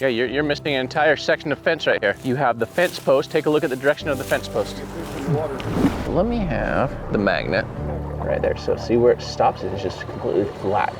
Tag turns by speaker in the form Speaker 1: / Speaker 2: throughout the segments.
Speaker 1: Yeah, you're missing an entire section of fence right here. You have the fence post. Take a look at the direction of the fence post. Let me have the magnet right there. So see where it stops? It's just completely flat.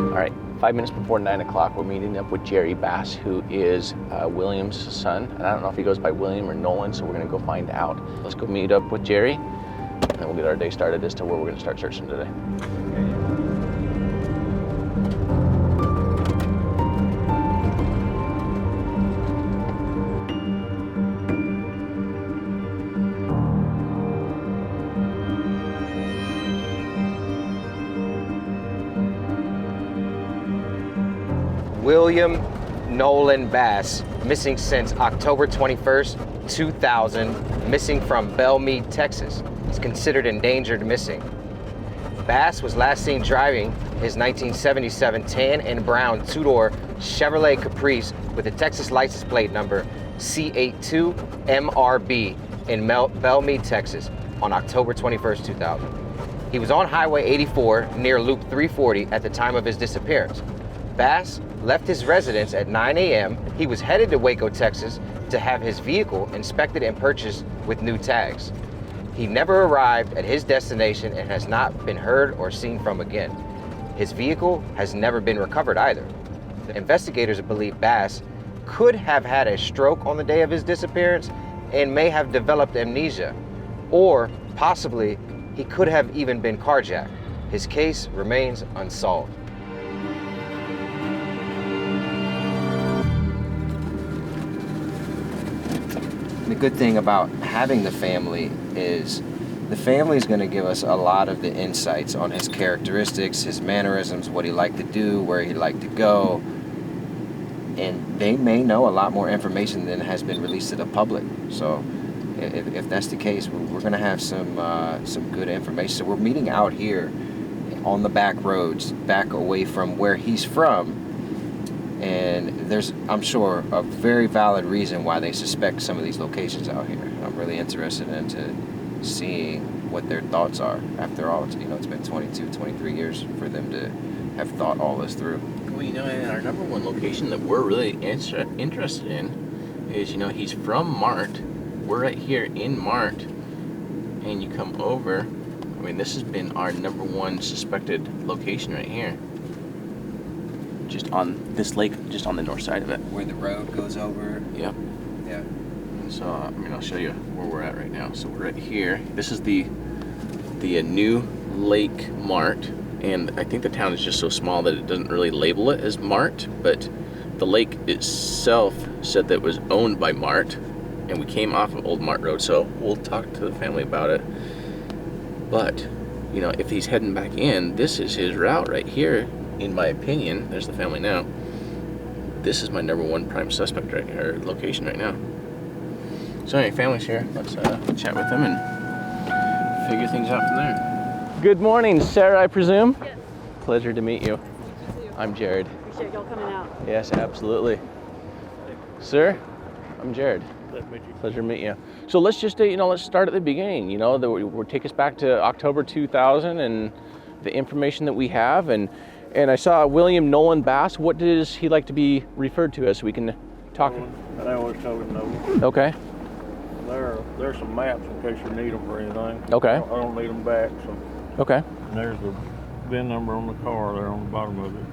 Speaker 1: All right, 5 minutes before 9 o'clock, we're meeting up with Jerry Bass, who is William's son. And I don't know if he goes by William or Nolan, so we're gonna go find out. Let's go meet up with Jerry, and then we'll get our day started as to where we're gonna start searching today.
Speaker 2: William Nolan Bass, missing since October 21st, 2000, missing from Bellmead, Texas. He's considered endangered missing. Bass was last seen driving his 1977 tan and brown two-door Chevrolet Caprice with a Texas license plate number C82MRB in Bellmead, Texas on October 21st, 2000. He was on Highway 84 near Loop 340 at the time of his disappearance. Bass left his residence at 9 a.m. He was headed to Waco, Texas to have his vehicle inspected and purchased with new tags. He never arrived at his destination and has not been heard or seen from again. His vehicle has never been recovered either. The investigators believe Bass could have had a stroke on the day of his disappearance and may have developed amnesia, or possibly he could have even been carjacked. His case remains unsolved. The good thing about having the family is the family is going to give us a lot of the insights on his characteristics, his mannerisms, what he liked to do, where he liked to go, and they may know a lot more information than has been released to the public. So if that's the case, we're going to have some good information. So we're meeting out here on the back roads, back away from where he's from. And there's, I'm sure, a very valid reason why they suspect some of these locations out here. I'm really interested into seeing what their thoughts are. After all, it's been 22, 23 years for them to have thought all this through.
Speaker 1: Well, and our number one location that we're really interested in is, he's from Mart. We're right here in Mart, and you come over. This has been our number one suspected location right here. Just on this lake, just on the north side of it.
Speaker 2: Where the road goes over.
Speaker 1: Yep.
Speaker 2: Yeah.
Speaker 1: So, I'll show you where we're at right now. So we're right here. This is the new Lake Mart, and I think the town is just so small that it doesn't really label it as Mart, but the lake itself said that it was owned by Mart, and we came off of Old Mart Road, so we'll talk to the family about it. But, if he's heading back in, this is his route right here. In my opinion, there's the family now. This is my number one prime suspect right here, location right now. So anyway, family's here. Let's chat with them and figure things out from there. Good morning, Sarah, I presume?
Speaker 3: Yes.
Speaker 1: Pleasure to meet you.
Speaker 3: Nice to meet you.
Speaker 1: I'm Jared.
Speaker 3: Appreciate y'all coming out.
Speaker 1: Yes, absolutely. Sir, I'm Jared. Pleasure to meet you. So let's just, let's start at the beginning. We'll take us back to October 2000 and the information that we have. And I saw William Nolan Bass. What does he like to be referred to as, so we can talk?
Speaker 4: I always call him Nolan.
Speaker 1: Okay.
Speaker 4: There's some maps in case you need them for anything.
Speaker 1: Okay.
Speaker 4: I don't need them back. So.
Speaker 1: Okay.
Speaker 4: And there's the VIN number on the car there on the bottom of it.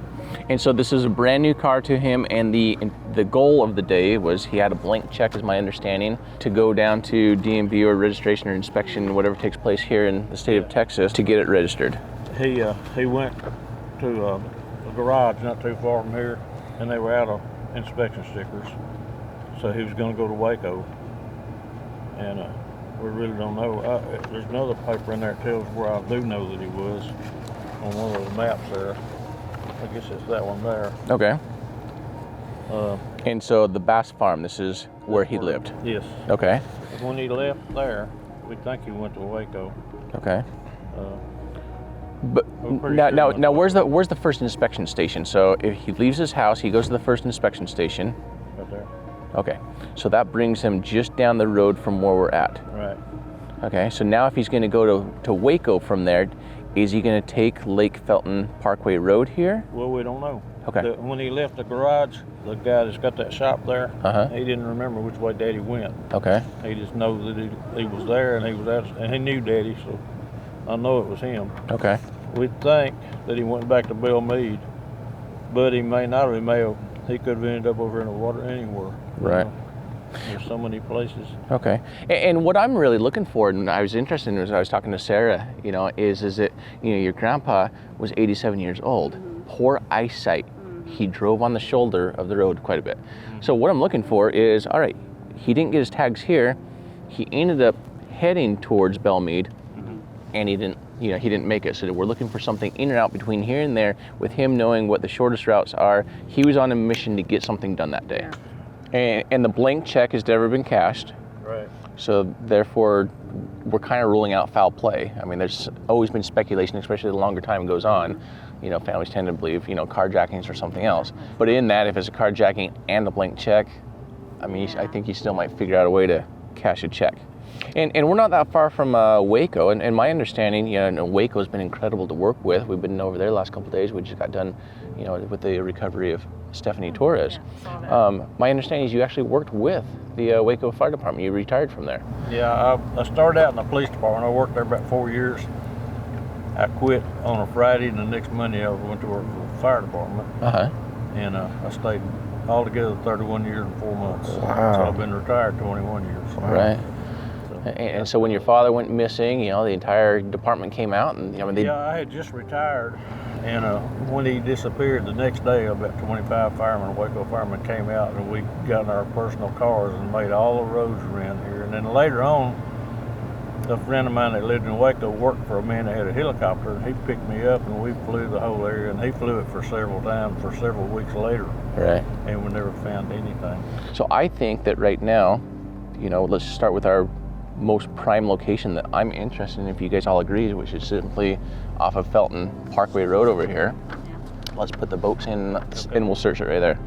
Speaker 1: And so this is a brand new car to him, and the goal of the day was he had a blank check, is my understanding, to go down to DMV or registration or inspection, whatever takes place here in the state of Texas, to get it registered.
Speaker 4: He went to a garage not too far from here, and they were out of inspection stickers. So he was going to go to Waco, and we really don't know. There's another paper in there that tells where I do know that he was on one of the maps there. I guess it's that one there.
Speaker 1: Okay. And so the Bass Farm, this is where he lived?
Speaker 4: Yes.
Speaker 1: Okay.
Speaker 4: When he left there, we think he went to Waco.
Speaker 1: Okay. But now, where's the first inspection station? So if he leaves his house, he goes to the first inspection station.
Speaker 4: Right there.
Speaker 1: Okay. So that brings him just down the road from where we're at.
Speaker 4: Right.
Speaker 1: Okay. So now if he's going to go to Waco from there, is he going to take Lake Felton Parkway Road here?
Speaker 4: Well, we don't know.
Speaker 1: Okay.
Speaker 4: When he left the garage, the guy that's got that shop there,
Speaker 1: He
Speaker 4: didn't remember which way Daddy went.
Speaker 1: Okay.
Speaker 4: He just knows that he was there and he was out, and he knew Daddy, so I know it was him.
Speaker 1: Okay.
Speaker 4: We think that he went back to Bellmead, but he may not have. He could have ended up over in the water anywhere.
Speaker 1: Right.
Speaker 4: There's so many places.
Speaker 1: Okay. And what I'm really looking for, and I was interested in, as I was talking to Sarah, is that, your grandpa was 87 years old, poor eyesight. He drove on the shoulder of the road quite a bit. So what I'm looking for is, all right, he didn't get his tags here. He ended up heading towards Bellmead, and he didn't make it. So we're looking for something in and out between here and there, with him knowing what the shortest routes are. He was on a mission to get something done that day. And the blank check has never been cashed.
Speaker 4: Right.
Speaker 1: So therefore, we're kind of ruling out foul play. I mean, there's always been speculation, especially the longer time goes on. Families tend to believe, carjackings or something else. But in that, if it's a carjacking and a blank check, I mean, I think you still might figure out a way to cash a check. And we're not that far from Waco, and my understanding, Waco's been incredible to work with. We've been over there the last couple of days. We just got done, with the recovery of Stephanie Torres. My understanding is you actually worked with the Waco Fire Department. You retired from there.
Speaker 4: Yeah, I started out in the police department. I worked there about 4 years. I quit on a Friday, and the next Monday I went to work for the fire department. And I stayed altogether 31 years and 4 months.
Speaker 1: Wow.
Speaker 4: So I've been retired 21 years.
Speaker 1: Right. And so when your father went missing, the entire department came out, and
Speaker 4: Yeah, I had just retired, and when he disappeared, the next day about 25 firemen, Waco firemen, came out, and we got in our personal cars and made all the roads around here. And then later on, a friend of mine that lived in Waco worked for a man that had a helicopter, and he picked me up, and we flew the whole area, and he flew it for several times for several weeks later.
Speaker 1: Right.
Speaker 4: And we never found anything.
Speaker 1: So I think that right now, let's start with our most prime location that I'm interested in, if you guys all agree, which is simply off of Felton Parkway Road over here. Let's put the boats in, and we'll search it right there.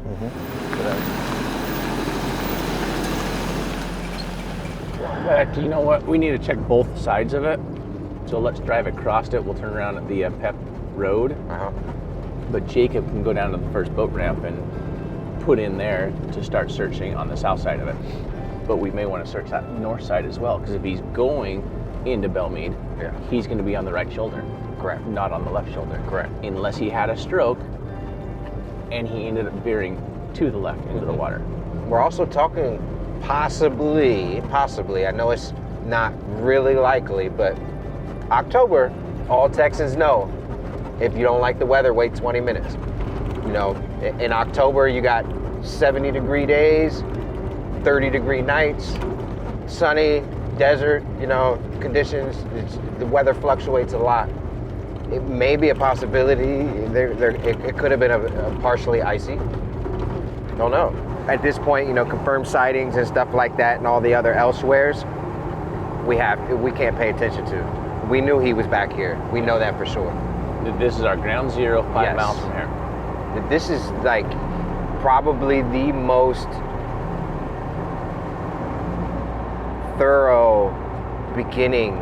Speaker 1: You know what? We need to check both sides of it. So let's drive across it. We'll turn around at the Pep Road. But Jacob can go down to the first boat ramp and put in there to start searching on the south side of it. But we may want to search that north side as well, because if he's going into Bellmead, he's going to be on the right shoulder. Correct. Not on the left shoulder. Correct. Unless he had a stroke and he ended up veering to the left into the water.
Speaker 2: We're also talking possibly, I know it's not really likely, but October, all Texans know, if you don't like the weather, wait 20 minutes. In October, you got 70-degree days, 30-degree nights, sunny, desert, conditions. The weather fluctuates a lot. It may be a possibility. It could have been a partially icy. Don't know. At this point, confirmed sightings and stuff like that, and all the other elsewheres, we can't pay attention to. We knew he was back here. We know that for sure.
Speaker 1: This is our ground zero, 5 miles from here.
Speaker 2: This is like probably the most thorough beginning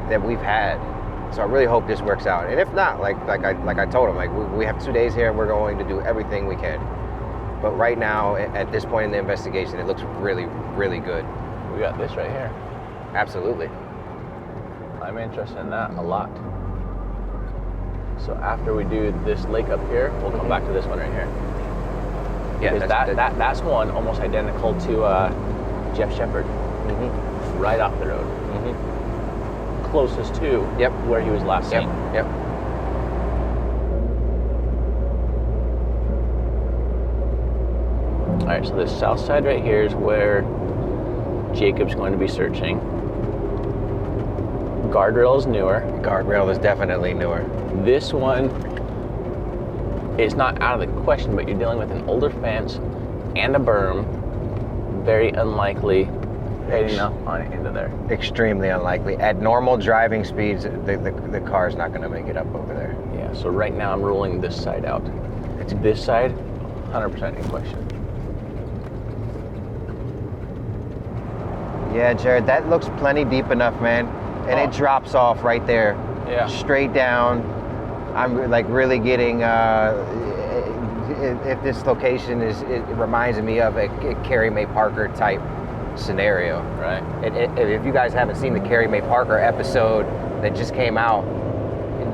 Speaker 2: that we've had. So I really hope this works out. And if not, like I told him, like we have 2 days here and we're going to do everything we can. But right now, at this point in the investigation, it looks really, really good.
Speaker 1: We got this right here.
Speaker 2: Absolutely.
Speaker 1: I'm interested in that a lot. So after we do this lake up here, we'll come back to this one right here.
Speaker 2: Yeah,
Speaker 1: Because that's one almost identical to Jeff Shepherd.
Speaker 2: Mm-hmm.
Speaker 1: Right off the road.
Speaker 2: Mm-hmm.
Speaker 1: Closest to where he was last seen.
Speaker 2: Yep.
Speaker 1: All right, so this south side right here is where Jacob's going to be searching. Guardrail is newer.
Speaker 2: Guardrail is definitely newer.
Speaker 1: This one is not out of the question, but you're dealing with an older fence and a berm. Very unlikely heading up on it into there.
Speaker 2: Extremely unlikely. At normal driving speeds, the car's not going to make it up over there.
Speaker 1: Yeah, so right now I'm ruling this side out. It's this side, 100% in question.
Speaker 2: Yeah, Jared, that looks plenty deep enough, man. And it drops off right there.
Speaker 1: Yeah.
Speaker 2: Straight down. I'm like really getting, if this location it reminds me of a Carrie Mae Parker type scenario.
Speaker 1: Right.
Speaker 2: If you guys haven't seen the Carrie Mae Parker episode that just came out,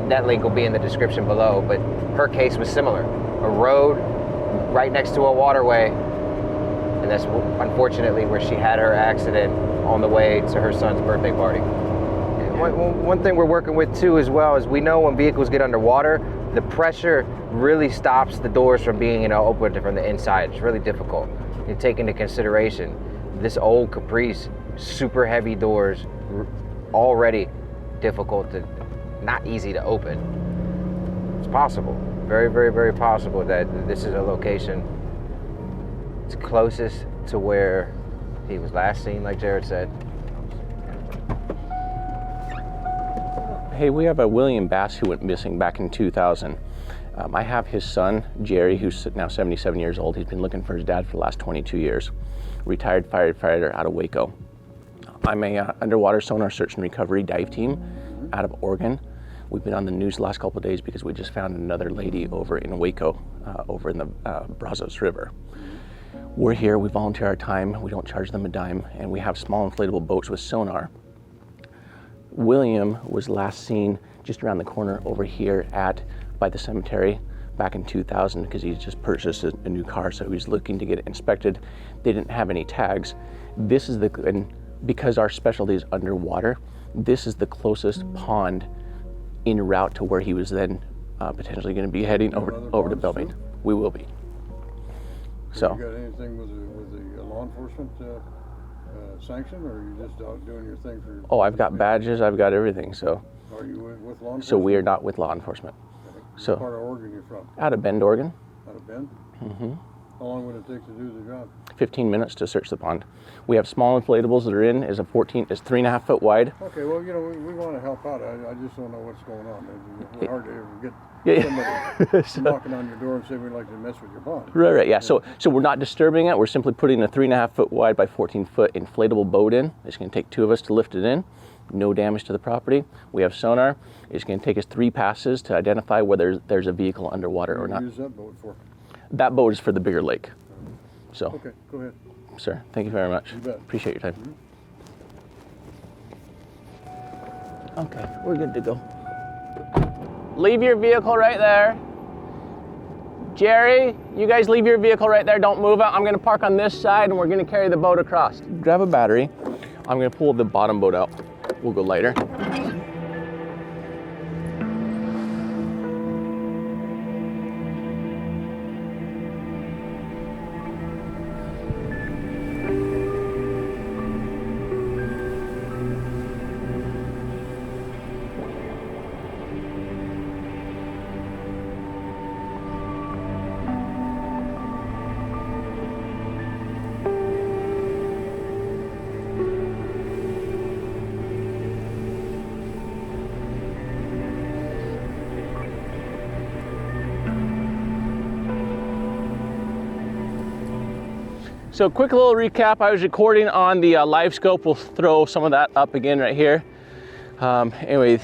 Speaker 2: that link will be in the description below, but her case was similar. A road right next to a waterway, and that's unfortunately where she had her accident on the way to her son's birthday party. One thing we're working with too as well is we know when vehicles get underwater, the pressure really stops the doors from being opened from the inside. It's really difficult. You take into consideration this old Caprice, super heavy doors, already difficult to, not easy to open. It's possible, very, very, very possible that this is a location. It's closest to where he was last seen, like Jared said.
Speaker 1: Hey, we have a William Bass who went missing back in 2000. I have his son, Jerry, who's now 77 years old. He's been looking for his dad for the last 22 years. Retired firefighter out of Waco. I'm a underwater sonar search and recovery dive team out of Oregon. We've been on the news the last couple of days because we just found another lady over in Waco, over in the Brazos River. We're here, we volunteer our time, we don't charge them a dime, and we have small inflatable boats with sonar. William was last seen just around the corner over here by the cemetery back in 2000 because he just purchased a new car, so he was looking to get it inspected. They didn't have any tags. And because our specialty is underwater, this is the closest pond en route to where he was then potentially going to be heading over to Bellmead. We will be. So.
Speaker 3: You got anything with the law enforcement sanction, or are you just out doing your thing for?
Speaker 1: Oh, I've got badges. I've got everything. So.
Speaker 3: Are you with law enforcement?
Speaker 1: So we are not with law enforcement.
Speaker 3: What
Speaker 1: So.
Speaker 3: part of Oregon you're from?
Speaker 1: Out of Bend, Oregon.
Speaker 3: Out of Bend?
Speaker 1: Mm-hmm.
Speaker 3: How long would it take to do the job?
Speaker 1: 15 minutes to search the pond. We have small inflatables that are in. Is 3.5 foot wide.
Speaker 3: Okay, well, we want to help out. I just don't know what's going on. It's hard to ever get somebody knocking on your door and say we'd like to mess with your pond.
Speaker 1: Right, yeah. So we're not disturbing it. We're simply putting a 3.5 foot wide by 14 foot inflatable boat in. It's going to take 2 of us to lift it in. No damage to the property. We have sonar. It's going to take us 3 passes to identify whether there's a vehicle underwater or not.
Speaker 3: What do you use that boat for?
Speaker 1: That boat is for the bigger lake. So.
Speaker 3: Okay, go ahead.
Speaker 1: Sir, thank you very much.
Speaker 3: You bet.
Speaker 1: Appreciate your time. Okay, we're good to go. Leave your vehicle right there. Jerry, you guys leave your vehicle right there. Don't move it. I'm going to park on this side and we're going to carry the boat across. Grab a battery. I'm going to pull the bottom boat out. We'll go lighter. So quick little recap, I was recording on the live scope. We'll throw some of that up again right here. Anyway,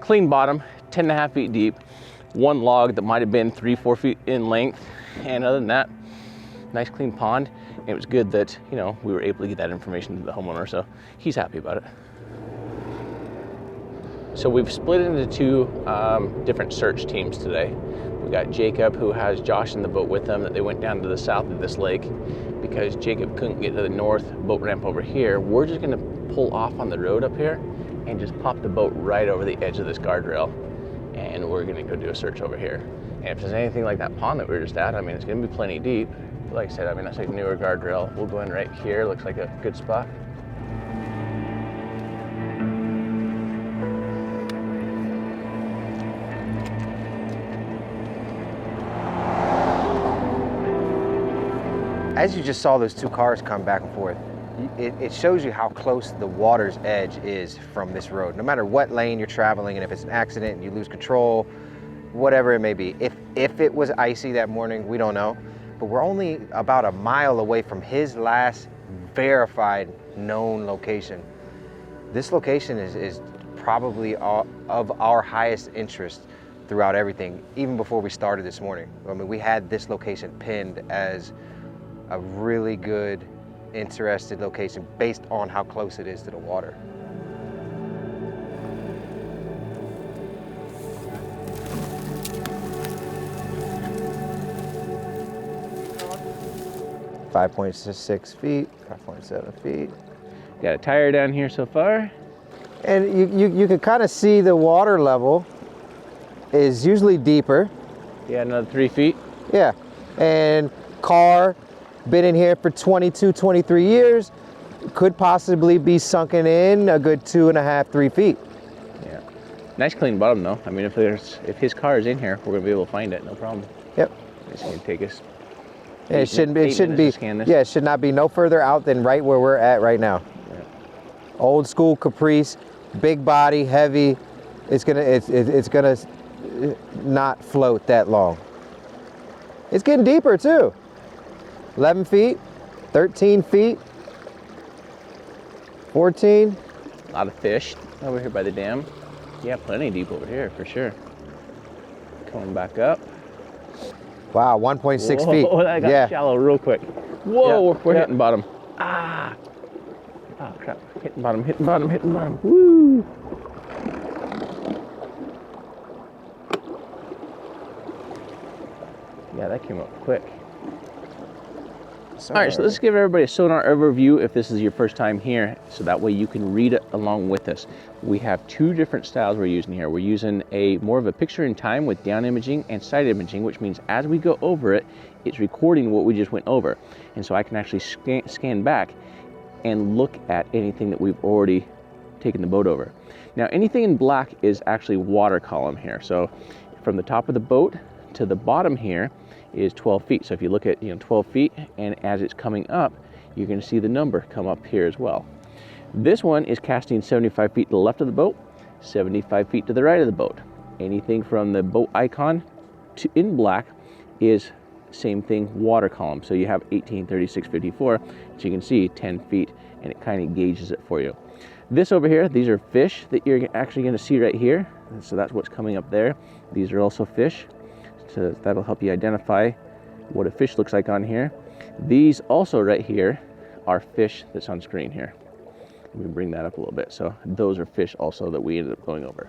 Speaker 1: clean bottom, 10.5 feet deep. One log that might have been 3-4 feet in length. And other than that, nice clean pond. And it was good that, you know, we were able to get that information to the homeowner, so he's happy about it. So we've split into two different search teams today. We got Jacob, who has Josh in the boat with him, that they went down to the south of this lake because Jacob couldn't get to the north boat ramp over here. We're just gonna pull off on the road up here and just pop the boat right over the edge of this guardrail. And we're gonna go do a search over here. And if there's anything like that pond that we were just at, I mean, it's gonna be plenty deep. But like I said, I mean, that's like a newer guardrail. We'll go in right here, looks like a good spot.
Speaker 2: As you just saw those two cars come back and forth, it shows you how close the water's edge is from this road. No matter what lane you're traveling, and if it's an accident and you lose control, whatever it may be. If it was icy that morning, we don't know. But we're only about a mile away from his last verified known location. This location is probably of our highest interest throughout everything, even before we started this morning. I mean, we had this location pinned as a really good, interested location based on how close it is to the water. .6 feet, 5.7 feet.
Speaker 1: Got a tire down here so far.
Speaker 2: And you can kind of see the water level is usually deeper.
Speaker 1: Yeah, another 3 feet.
Speaker 2: Yeah, and car been in here for 22, 23 years, could possibly be sunken in a good 2.5, 3 feet.
Speaker 1: Yeah, nice clean bottom though. I mean, if his car is in here, we're gonna be able to find it, no problem.
Speaker 2: Yep.
Speaker 1: It's gonna take us.
Speaker 2: Yeah, it shouldn't be. Yeah, it should not be no further out than right where we're at right now.
Speaker 1: Yeah.
Speaker 2: Old school Caprice, big body, heavy. It's gonna not float that long. It's getting deeper too. 11 feet, 13 feet, 14.
Speaker 1: A lot of fish over here by the dam. Yeah, plenty deep over here for sure. Coming back up.
Speaker 2: Wow, 1.6 feet.
Speaker 1: Oh, that got shallow real quick. Whoa, we're hitting bottom. Ah. Oh crap, hitting bottom, hitting bottom, hitting bottom. Woo. Yeah, that came up quick. All right, so let's give everybody a sonar overview if this is your first time here, so that way you can read it along with us. We have two different styles we're using here. We're using more of a picture in time with down imaging and side imaging, which means as we go over it, it's recording what we just went over. And so I can actually scan back and look at anything that we've already taken the boat over. Now, anything in black is actually water column here. So from the top of the boat to the bottom here is 12 feet. So if you look at 12 feet, and as it's coming up, you're going to see the number come up here as well. This one is casting 75 feet to the left of the boat, 75 feet to the right of the boat. Anything from the boat icon to in black is same thing, water column. So you have 18, 36, 54, so you can see 10 feet, and it kind of gauges it for you. This over here, these are fish that you're actually going to see right here. And so that's what's coming up there. These are also fish. So that'll help you identify what a fish looks like on here. These also right here are fish that's on screen here. Let me bring that up a little bit. So those are fish also that we ended up going over.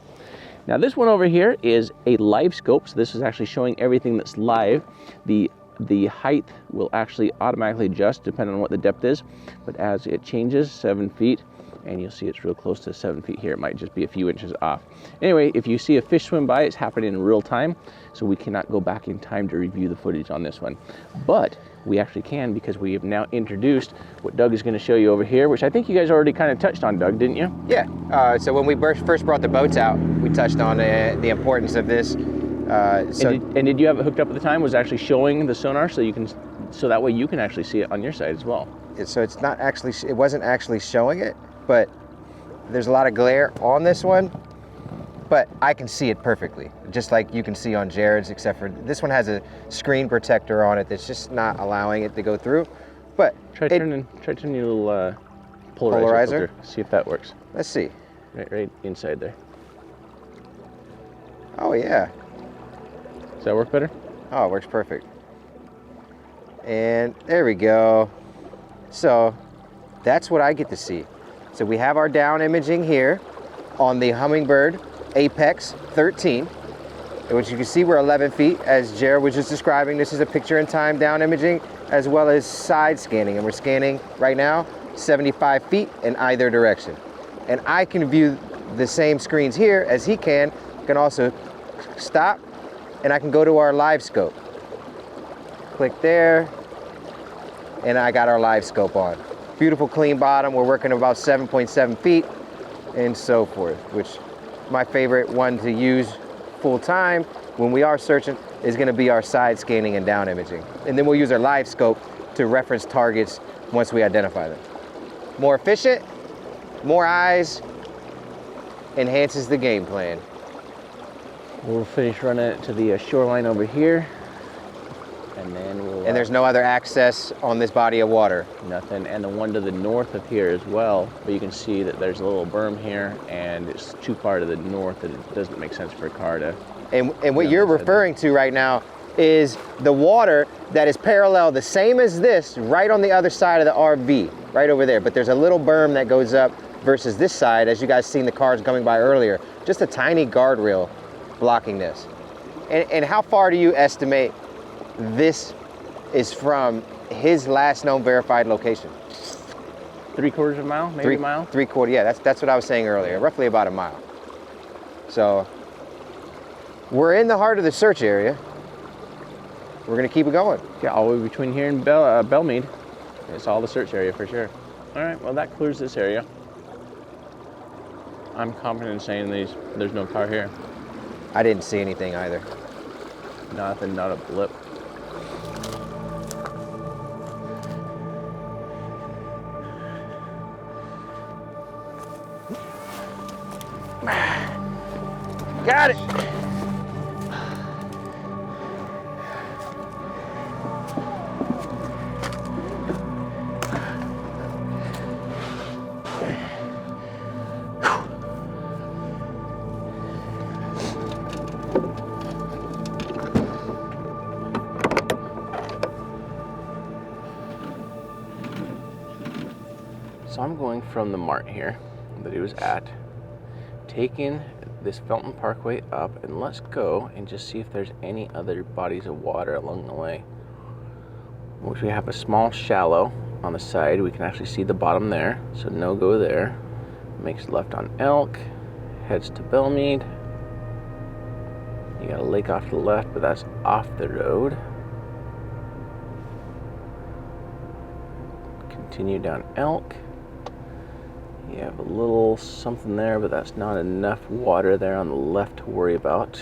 Speaker 1: Now this one over here is a live scope. So this is actually showing everything that's live. The height will actually automatically adjust depending on what the depth is. But as it changes, 7 feet, and you'll see it's real close to 7 feet here. It might just be a few inches off. Anyway, if you see a fish swim by, it's happening in real time, so we cannot go back in time to review the footage on this one. But we actually can, because we have now introduced what Doug is going to show you over here, which I think you guys already kind of touched on, Doug, didn't you?
Speaker 2: Yeah, so when we first brought the boats out, we touched on the importance of this.
Speaker 1: And did you have it hooked up at the time? Was it actually showing the sonar so that way you can actually see it on your side as well?
Speaker 2: So it's not actually, it wasn't actually showing it, but there's a lot of glare on this one, but I can see it perfectly, just like you can see on Jared's, except for this one has a screen protector on it that's just not allowing it to go through. But
Speaker 1: Try turning your little polarizer filter. See if that works.
Speaker 2: Let's see.
Speaker 1: Right inside there.
Speaker 2: Oh yeah.
Speaker 1: Does that work better?
Speaker 2: Oh, it works perfect. And there we go. So that's what I get to see. So we have our down imaging here on the Humminbird Apex 13, which you can see we're 11 feet, as Jared was just describing. This is a picture in time down imaging, as well as side scanning. And we're scanning right now 75 feet in either direction. And I can view the same screens here as he can. I can also stop, and I can go to our live scope. Click there, and I got our live scope on. Beautiful clean bottom. We're working about 7.7 feet and so forth, which my favorite one to use full time when we are searching is gonna be our side scanning and down imaging. And then we'll use our live scope to reference targets once we identify them. More efficient, more eyes, enhances the game plan.
Speaker 1: We'll finish running it to the shoreline over here, and then we'll...
Speaker 2: And there's no other access on this body of water.
Speaker 1: Nothing, and the one to the north of here as well, but you can see that there's a little berm here, and it's too far to the north that it doesn't make sense for a car to...
Speaker 2: And what you're referring to right now is the water that is parallel, the same as this, right on the other side of the RV, right over there. But there's a little berm that goes up versus this side, as you guys seen the cars coming by earlier. Just a tiny guardrail blocking this. And how far do you estimate this is from his last known verified location?
Speaker 1: 3/4 of a mile, maybe a mile?
Speaker 2: 3/4, yeah, that's what I was saying earlier, roughly about a mile. So we're in the heart of the search area. We're gonna keep it going.
Speaker 1: Yeah, all the way between here and Bellmead. It's all the search area for sure. All right, well that clears this area. I'm confident in saying there's no car here.
Speaker 2: I didn't see anything either.
Speaker 1: Nothing, not a blip.
Speaker 2: Got it.
Speaker 1: So I'm going from the Mart here that he was at, taking this Felton Parkway up, and let's go and just see if there's any other bodies of water along the way. Which we have a small shallow on the side. We can actually see the bottom there, so no go there. Makes left on Elk, heads to Bellmead. You got a lake off to the left, but that's off the road. Continue down Elk. You have a little something there, but that's not enough water there on the left to worry about.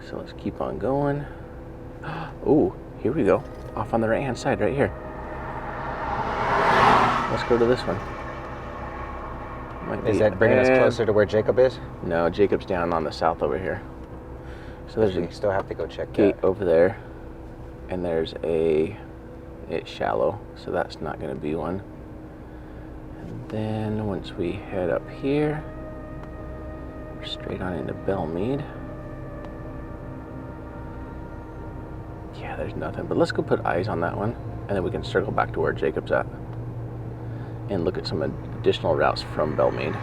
Speaker 1: So let's keep on going. Oh, here we go. Off on the right hand side right here. Let's go to this one.
Speaker 2: Is that bringing us closer to where Jacob is?
Speaker 1: No, Jacob's down on the south over here. So there's
Speaker 2: We still have to go check
Speaker 1: gate
Speaker 2: that.
Speaker 1: over there, and there's it's shallow, so that's not going to be one. And then once we head up here, we're straight on into Bellmead. Yeah, there's nothing, but let's go put eyes on that one, and then we can circle back to where Jacob's at and look at some additional routes from Bellmead.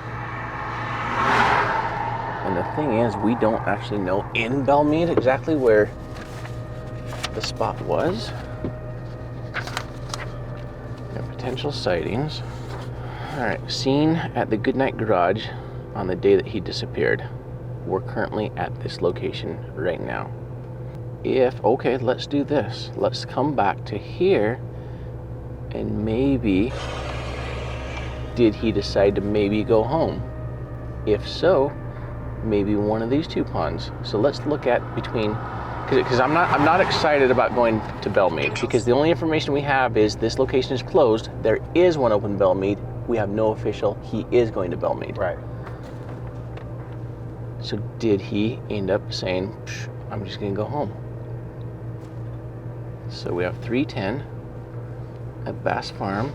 Speaker 1: And the thing is, we don't actually know in Bellmead exactly where the spot was. Got potential sightings. All right, seen at the Goodnight Garage on the day that he disappeared. We're currently at this location right now. Okay, let's do this. Let's come back to here, and maybe, did he decide to maybe go home? If so, maybe one of these two ponds. So let's look at between, because I'm not excited about going to Bellmead, because the only information we have is this location is closed. There is one open Bellmead. We have no official. He is going to Bellmead.
Speaker 2: Right.
Speaker 1: So did he end up saying, I'm just gonna go home? So we have 310, at Bass Farm.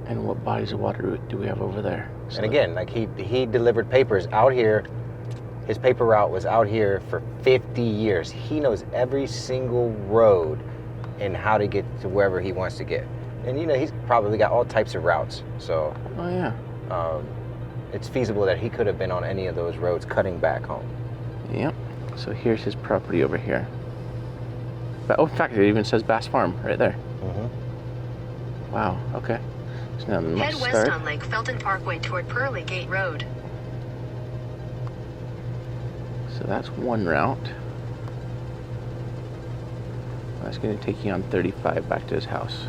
Speaker 1: And what bodies of water do we have over there? So
Speaker 2: And again, like he delivered papers out here. His paper route was out here for 50 years. He knows every single road and how to get to wherever he wants to get. And you know, he's probably got all types of routes. So
Speaker 1: Oh yeah.
Speaker 2: It's feasible that he could have been on any of those roads cutting back home.
Speaker 1: Yep. So here's his property over here. But, oh, in fact, it even says Bass Farm right there.
Speaker 2: Mm-hmm.
Speaker 1: Wow. Okay. So now the
Speaker 5: Head
Speaker 1: next
Speaker 5: west
Speaker 1: start.
Speaker 5: on Lake Felton Parkway toward Pearly Gate Road.
Speaker 1: So that's one route. That's going to take you on 35 back to his house.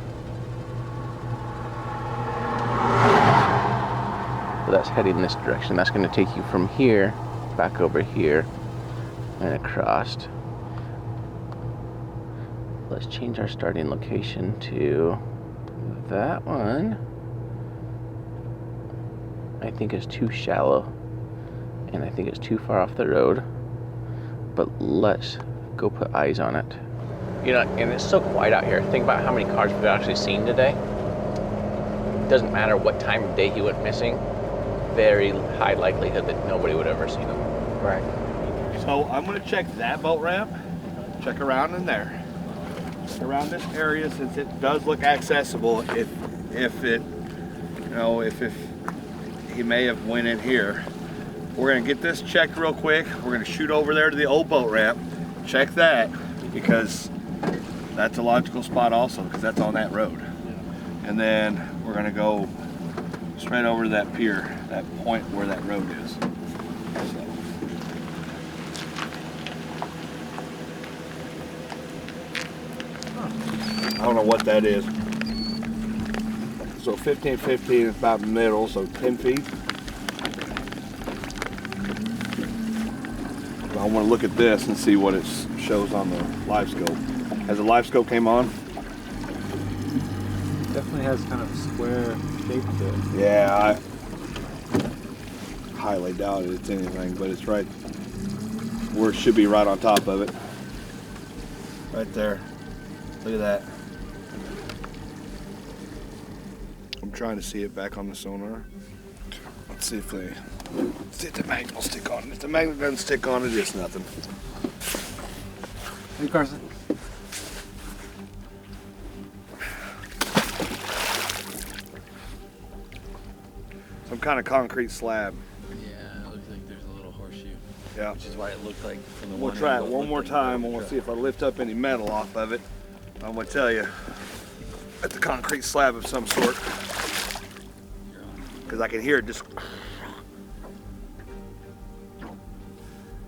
Speaker 1: So that's heading this direction. That's going to take you from here back over here and across. Let's change our starting location to that one. I think is too shallow and I think it's too far off the road, but let's go put eyes on it. You know, and it's so quiet out here. Think about how many cars we've actually seen today. It doesn't matter what time of day he went missing, very high likelihood that nobody would ever see them.
Speaker 2: Right.
Speaker 6: So I'm going to check that boat ramp, check around in there, check around this area since it does look accessible. If it, you know, if he may have went in here. We're going to get this checked real quick. We're going to shoot over there to the old boat ramp, check that, because that's a logical spot also, because that's on that road. And then we're going to go straight over to that pier, that point where that road is. I don't know what that is. So 15-15 is about middle, so 10 feet. I want to look at this and see what it shows on the live scope. Has the live scope came on?
Speaker 7: Definitely has kind of a square shape to it.
Speaker 6: Yeah, I highly doubt it's anything, but it's right where it should be, right on top of it. Right there. Look at that. I'm trying to see it back on the sonar. Let's see if the magnet will stick on it. If the magnet doesn't stick on it, it's nothing.
Speaker 7: Hey, Carson.
Speaker 6: Some kind of concrete slab.
Speaker 8: Yeah, it looks like there's a little horseshoe.
Speaker 6: Yeah.
Speaker 8: Which is why it looked like from the
Speaker 6: We'll
Speaker 8: one
Speaker 6: try it
Speaker 8: angle,
Speaker 6: one
Speaker 8: looked
Speaker 6: more
Speaker 8: like
Speaker 6: time,
Speaker 8: a
Speaker 6: and we'll
Speaker 8: truck.
Speaker 6: see if I lift up any metal off of it. I'm gonna tell you, it's a concrete slab of some sort, because I can hear it just.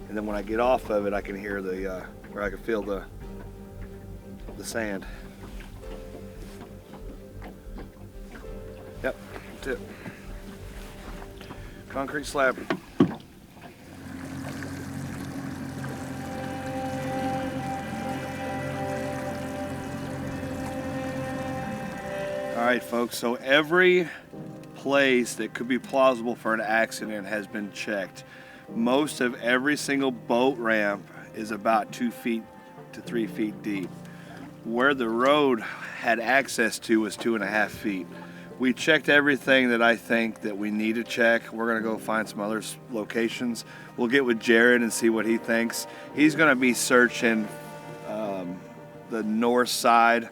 Speaker 6: And then when I get off of it, I can hear the, where I can feel the sand. Yep, that's it. Concrete slab. All right, folks, so every place that could be plausible for an accident has been checked. Most of every single boat ramp is about 2 feet to 3 feet deep. Where the road had access to was 2.5 feet. We checked everything that I think that we need to check. We're gonna go find some other locations. We'll get with Jared and see what he thinks. He's gonna be searching the north side,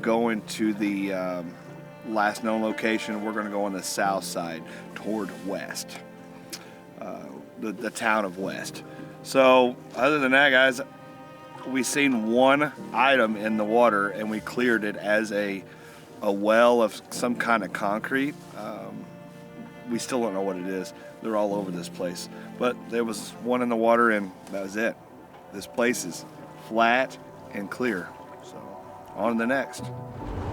Speaker 6: going to the last known location. We're gonna go on the south side toward west, the town of West. So other than that, guys, we seen one item in the water and we cleared it as a well of some kind of concrete. We still don't know what it is. They're all over this place. But there was one in the water and that was it. This place is flat and clear. So on to the next.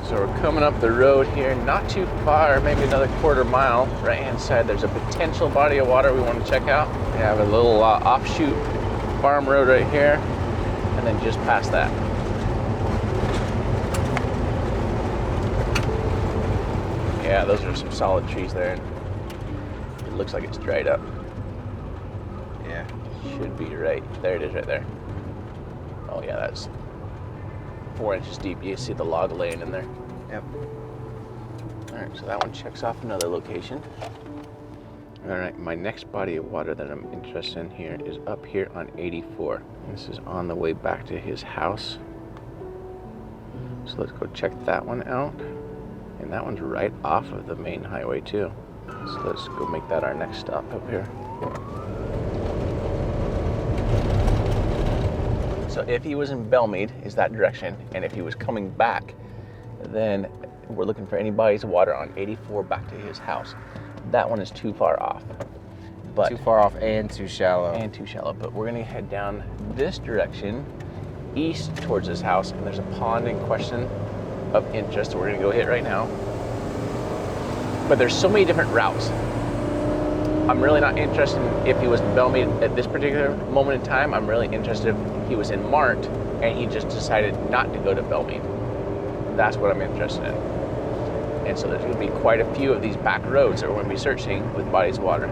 Speaker 1: So we're coming up the road here, not too far, maybe another quarter mile. Right hand side, there's a potential body of water we want to check out. We have a little offshoot farm road right here, and then just past that. Yeah, those are some solid trees there. It looks like it's dried up. Yeah, should be right. There it is right there. Oh yeah, 4 inches deep. You see the log laying in there.
Speaker 2: Yep.
Speaker 1: All right, so that one checks off another location. All right, my next body of water that I'm interested in here is up here on 84. This is on the way back to his house. So let's go check that one out. And that one's right off of the main highway too. So let's go make that our next stop up here. So if he was in Bellmead, is that direction, and if he was coming back, then we're looking for any bodies of water on 84 back to his house. That one is too far off. But
Speaker 2: Too far off and too shallow.
Speaker 1: but we're gonna head down this direction, east towards his house, and there's a pond in question of interest that we're gonna go hit right now. But there's so many different routes. I'm really not interested in if he was in Bellmead at this particular moment in time. I'm really interested if he was in Mart and he just decided not to go to Bellmead. That's what I'm interested in. And so there's gonna be quite a few of these back roads that we're gonna be searching with bodies of water.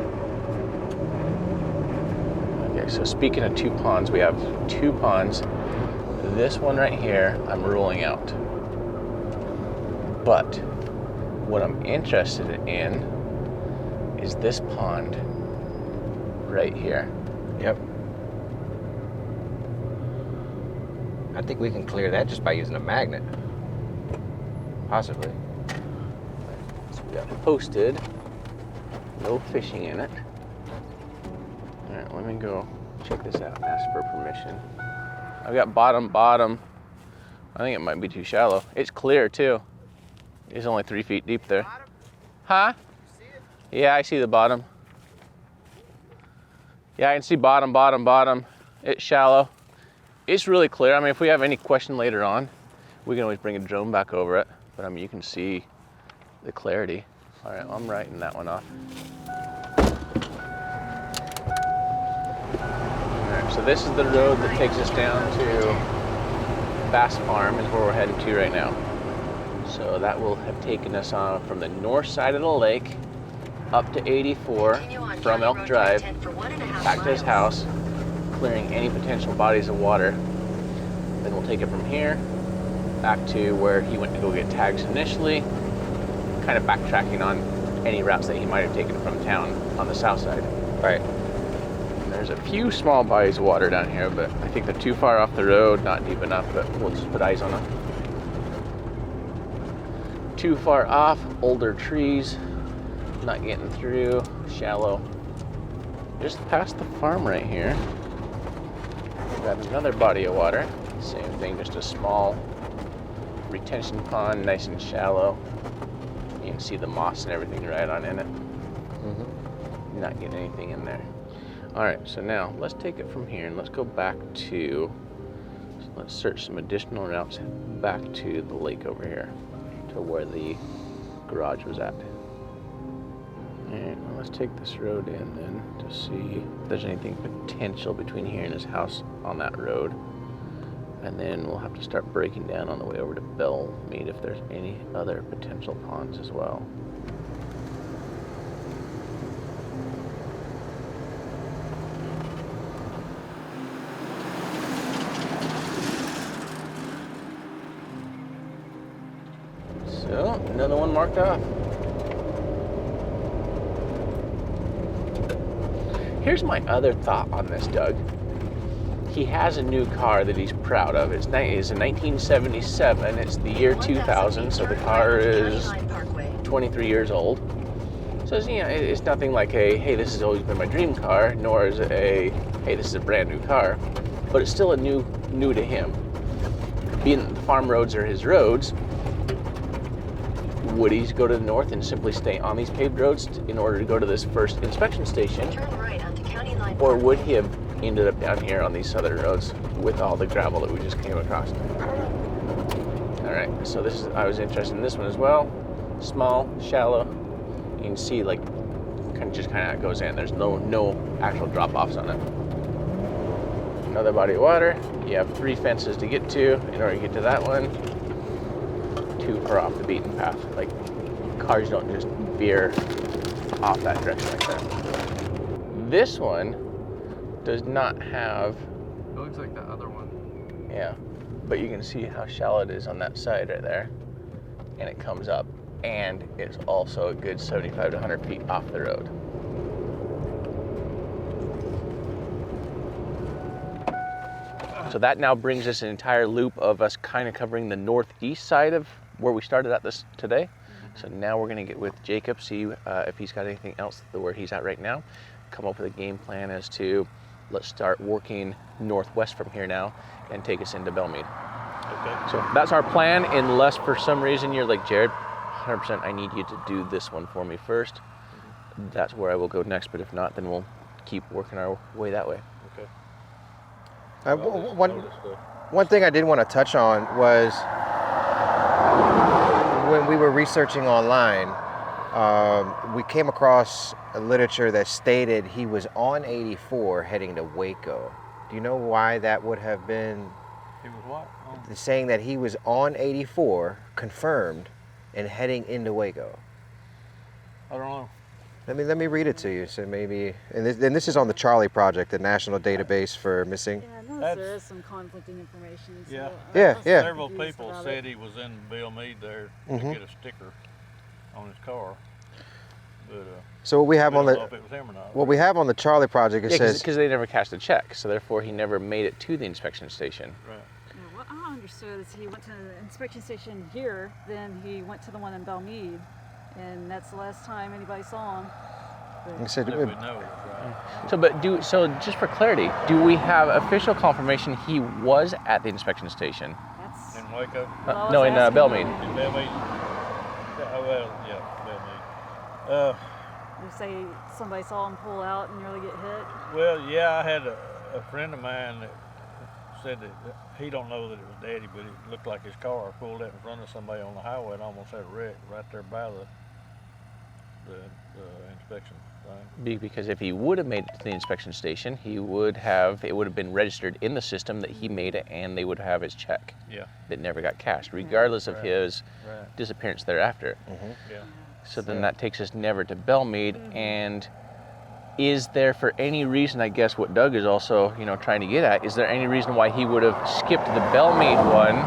Speaker 1: Okay, so speaking of 2 ponds, we have 2 ponds. This one right here, I'm ruling out. But what I'm interested in is this pond right here.
Speaker 2: Yep. I think we can clear that just by using a magnet. Possibly.
Speaker 1: So we got posted, no fishing in it. All right, let me go check this out, ask for permission. I've got bottom. I think it might be too shallow. It's clear too. It's only 3 feet deep there. Huh? Yeah, I see the bottom. Yeah, I can see bottom. It's shallow. It's really clear. I mean, if we have any question later on, we can always bring a drone back over it. But I mean, you can see the clarity. All right, well, I'm writing that one off. All right, so this is the road that takes us down to Bass Farm is where we're heading to right now. So that will have taken us on from the north side of the lake up to 84 from Elk Drive, back to his house, clearing any potential bodies of water. Then we'll take it from here back to where he went to go get tags initially, kind of backtracking on any routes that he might have taken from town on the south side.
Speaker 2: Right.
Speaker 1: There's a few small bodies of water down here, but I think they're too far off the road, not deep enough, but we'll just put eyes on them. Too far off, older trees, not getting through, shallow. Just past the farm right here, we've got another body of water. Same thing, just a small retention pond, nice and shallow. You can see the moss and everything right on in it. Mm-hmm. Not getting anything in there. All right, so now let's take it from here and let's go back to, let's search some additional routes back to the lake over here, to where the garage was at. And let's take this road in then to see if there's anything potential between here and his house on that road. And then we'll have to start breaking down on the way over to Bellmead if there's any other potential ponds as well. So, another one marked off. Here's my other thought on this, Doug. He has a new car that he's proud of. It's a 1977. It's the year 2000, so the car is 23 years old. So it's, you know, it's nothing like a, hey, this has always been my dream car, nor is it a, hey, this is a brand new car. But it's still a new to him. Being the farm roads are his roads, would he go to the north and simply stay on these paved roads in order to go to this first inspection station?
Speaker 5: Turn right onto County Line
Speaker 1: Or would he have ended up down here on these southern roads with all the gravel that we just came across? All right, so this is, I was interested in this one as well. Small, shallow. You can see like kind of goes in. There's no actual drop-offs on it. Another body of water. You have 3 fences to get to in order to get to that one. 2 far off the beaten path. Like cars don't just veer off that direction like that. This one does not have.
Speaker 7: It looks like the other one.
Speaker 1: Yeah, but you can see how shallow it is on that side right there, and it comes up, and it's also a good 75 to 100 feet off the road. So that now brings us an entire loop of us kind of covering the northeast side of where we started at this today. So now we're gonna get with Jacob, see if he's got anything else where he's at right now, come up with a game plan as to, let's start working northwest from here now and take us into Bellmead.
Speaker 4: Okay.
Speaker 1: So that's our plan, unless for some reason you're like, Jared, 100% I need you to do this one for me first. That's where I will go next, but if not, then we'll keep working our way that way.
Speaker 4: Okay.
Speaker 2: One thing I did want to touch on was when we were researching online, we came across a literature that stated he was on 84 heading to Waco. Do you know why that would have been?
Speaker 4: He was what?
Speaker 2: Saying that he was on 84, confirmed, and heading into Waco.
Speaker 4: I don't know.
Speaker 2: Let me read it to you. So maybe, and this is on the Charlie Project, the national database for missing.
Speaker 9: Yeah, I noticed there is some conflicting information. So
Speaker 4: Yeah.
Speaker 2: Yeah.
Speaker 4: Several people said he was in Bellmead there to get a sticker on his car. But
Speaker 2: So what we have on
Speaker 4: I
Speaker 2: the
Speaker 4: don't know if it was him or not.
Speaker 2: what we have on the Charlie Project, it
Speaker 1: Yeah,
Speaker 2: says
Speaker 1: because they never cashed a check, so therefore he never made it to the inspection station.
Speaker 4: Right.
Speaker 9: Yeah, what I understood is he went to the inspection station here, then he went to the one in Bellmead, and that's the last time anybody saw him.
Speaker 2: it said,
Speaker 4: That we know, right?
Speaker 1: So just for clarity, do we have official confirmation he was at the inspection station?
Speaker 9: That's
Speaker 4: In Waco?
Speaker 9: Well, I
Speaker 1: No,
Speaker 9: was
Speaker 1: in
Speaker 9: asking
Speaker 1: Bellmead.
Speaker 4: In Bellmead? Yeah, well, yeah, Bellmead.
Speaker 9: You say somebody saw him pull out and nearly get hit.
Speaker 4: Well, yeah, I had a friend of mine that said that he don't know that it was Daddy, but it looked like his car pulled out in front of somebody on the highway and almost had a wreck right there by the inspection thing.
Speaker 1: Because if he would have made it to the inspection station, it would have been registered in the system that he made it, and they would have his check
Speaker 4: Yeah.
Speaker 1: that never got cashed, regardless of
Speaker 4: Right.
Speaker 1: his
Speaker 4: Right.
Speaker 1: disappearance thereafter.
Speaker 4: Yeah.
Speaker 1: So then that takes us never to Bellmead. And is there, for any reason, I guess what Doug is also trying to get at, is there any reason why he would have skipped the Bellmead one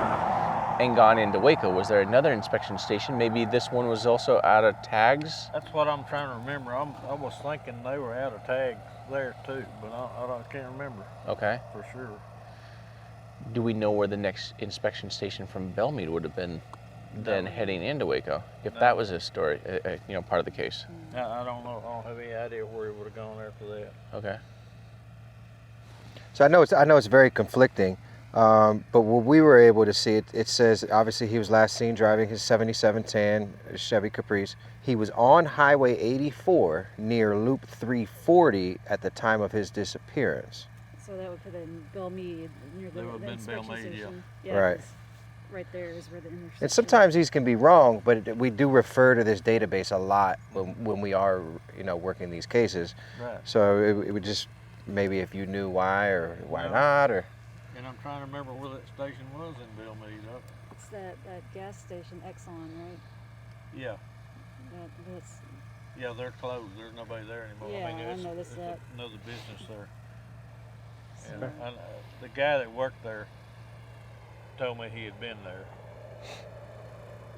Speaker 1: and gone into Waco? Was there another inspection station? Maybe this one was also out of tags?
Speaker 4: That's what I'm trying to remember. I was thinking they were out of tags there too, but I can't remember
Speaker 1: Okay.
Speaker 4: for sure.
Speaker 1: Do we know where the next inspection station from Bellmead would have been then heading into Waco? If that was a story, part of the case.
Speaker 4: I don't know. I don't have any idea where he would have gone after that.
Speaker 1: Okay.
Speaker 2: so I know it's very conflicting, but what we were able to see, it says obviously he was last seen driving his 77 tan Chevy Caprice. He was on Highway 84 near Loop 340 at the time of his disappearance.
Speaker 9: So that would put it in Bellmead near
Speaker 4: That would have
Speaker 9: the
Speaker 4: been
Speaker 9: inspection
Speaker 4: Bellmead,
Speaker 9: station.
Speaker 2: Right.
Speaker 9: 'Cause right there is where the intersection.
Speaker 2: And sometimes these can be wrong, but we do refer to this database a lot when we are, working these cases.
Speaker 4: Right.
Speaker 2: So it would just, maybe if you knew why or why not, or
Speaker 4: And I'm trying to remember where that station was in Bellmead.
Speaker 9: It's that gas station, Exxon, right?
Speaker 4: Yeah.
Speaker 9: That's
Speaker 4: Yeah, they're closed. There's nobody there anymore.
Speaker 9: Yeah, I
Speaker 4: it's
Speaker 9: noticed that.
Speaker 4: another business there. And the guy that worked there told me he had been there.